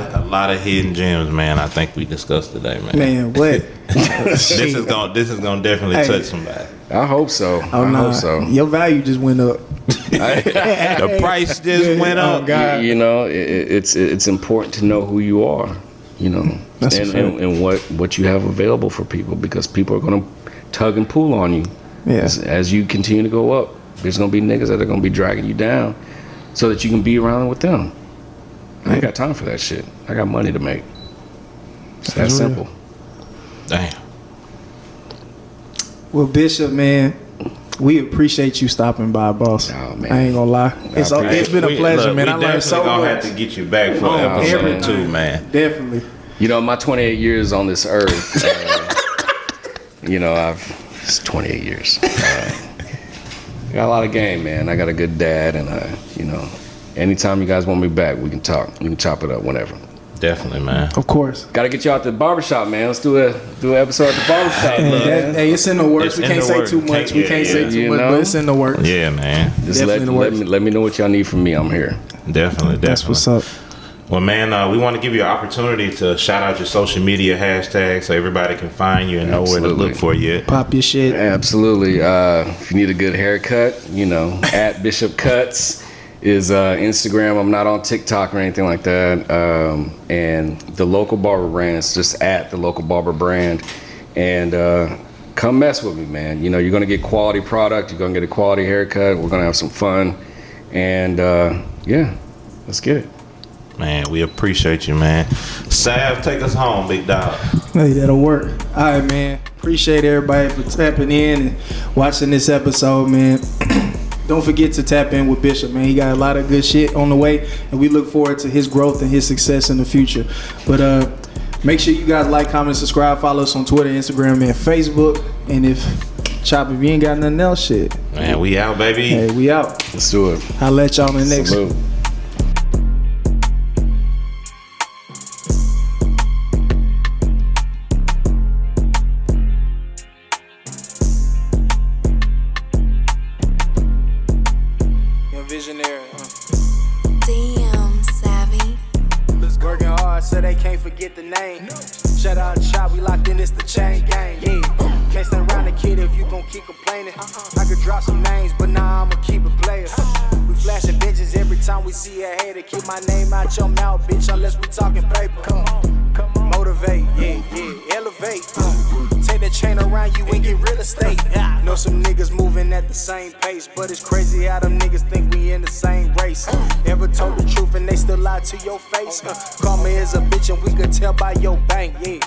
Speaker 4: of hidden gems, man. I think we discussed today, man.
Speaker 3: Man, what?
Speaker 4: This is gonna definitely touch somebody.
Speaker 5: I hope so. I hope so.
Speaker 3: Your value just went up.
Speaker 4: The price just went up.
Speaker 3: Oh, God.
Speaker 5: You know, it's important to know who you are. You know,
Speaker 3: That's a fact.
Speaker 5: and what you have available for people, because people are gonna tug and pull on you
Speaker 3: Yeah.
Speaker 5: as you continue to go up. There's gonna be niggas that are gonna be dragging you down so that you can be around with them. I ain't got time for that shit. I got money to make. It's that simple.
Speaker 4: Damn.
Speaker 3: Well, Bishop, man, we appreciate you stopping by, boss.
Speaker 5: Oh, man.
Speaker 3: I ain't gonna lie. It's been a pleasure, man. I learned so
Speaker 4: We're
Speaker 3: much.
Speaker 4: have to get you back for episode 2, man.
Speaker 3: Definitely.
Speaker 5: You know, my 28 years on this earth, you know, it's 28 years. I got a lot of game, man. I got a good dad, and you know, anytime you guys want me back, we can talk. We can chop it up whenever.
Speaker 4: Definitely, man.
Speaker 3: Of course.
Speaker 5: Got to get you out to the barbershop, man. Let's do an episode at the barbershop.
Speaker 3: Hey, it's in the works.
Speaker 4: It's
Speaker 3: We
Speaker 4: in
Speaker 3: can't
Speaker 4: the
Speaker 3: say
Speaker 4: works.
Speaker 3: too much. We can't say too
Speaker 5: You
Speaker 3: much,
Speaker 5: know?
Speaker 3: but it's in the works.
Speaker 4: Yeah, man.
Speaker 5: Just
Speaker 3: Definitely
Speaker 5: let me know what y'all need from me. I'm here.
Speaker 4: Definitely.
Speaker 3: That's what's up.
Speaker 4: Well, man, we want to give you an opportunity to shout out your social media hashtags so everybody can find you and know where to look for you.
Speaker 3: Pop your shit.
Speaker 5: Absolutely. If you need a good haircut, you know, at Bishop Cuts is Instagram. I'm not on TikTok or anything like that. And the local Barber Brand is just at the local Barber Brand. And come mess with me, man. You know, you're gonna get quality product. You're gonna get a quality haircut. We're gonna have some fun. And yeah, let's get it.
Speaker 4: Man, we appreciate you, man. Sav, take us home, big dog.
Speaker 3: Hey, that'll work. All right, man. Appreciate everybody for tapping in and watching this episode, man. Don't forget to tap in with Bishop, man. He got a lot of good shit on the way, and we look forward to his growth and his success in the future. But make sure you guys like, comment, subscribe, follow us on Twitter, Instagram, and Facebook. And if Chop, if you ain't got nothing else, shit.
Speaker 4: Man, we out, baby.
Speaker 3: Hey, we out.
Speaker 5: Let's do it.
Speaker 3: I'll let y'all in the next.
Speaker 5: Salute.
Speaker 1: Visionary.
Speaker 2: Damn, savvy.
Speaker 1: Working hard so they can't forget the name. Shout out Chop, we locked in, it's the chain gang. Yeah. Can't stand around the kid if you gon' keep complaining. I could drop some names, but nah, I'ma keep it player. We flashing bitches every time we see a hater. Keep my name out your mouth, bitch, unless we talking paper. Come on, motivate, yeah, elevate. Take that chain around you and get real estate. Know some niggas moving at the same pace, but it's crazy how them niggas think we in the same race. Ever told the truth and they still lie to your face? Karma is a bitch and we could tell by your bank, yeah.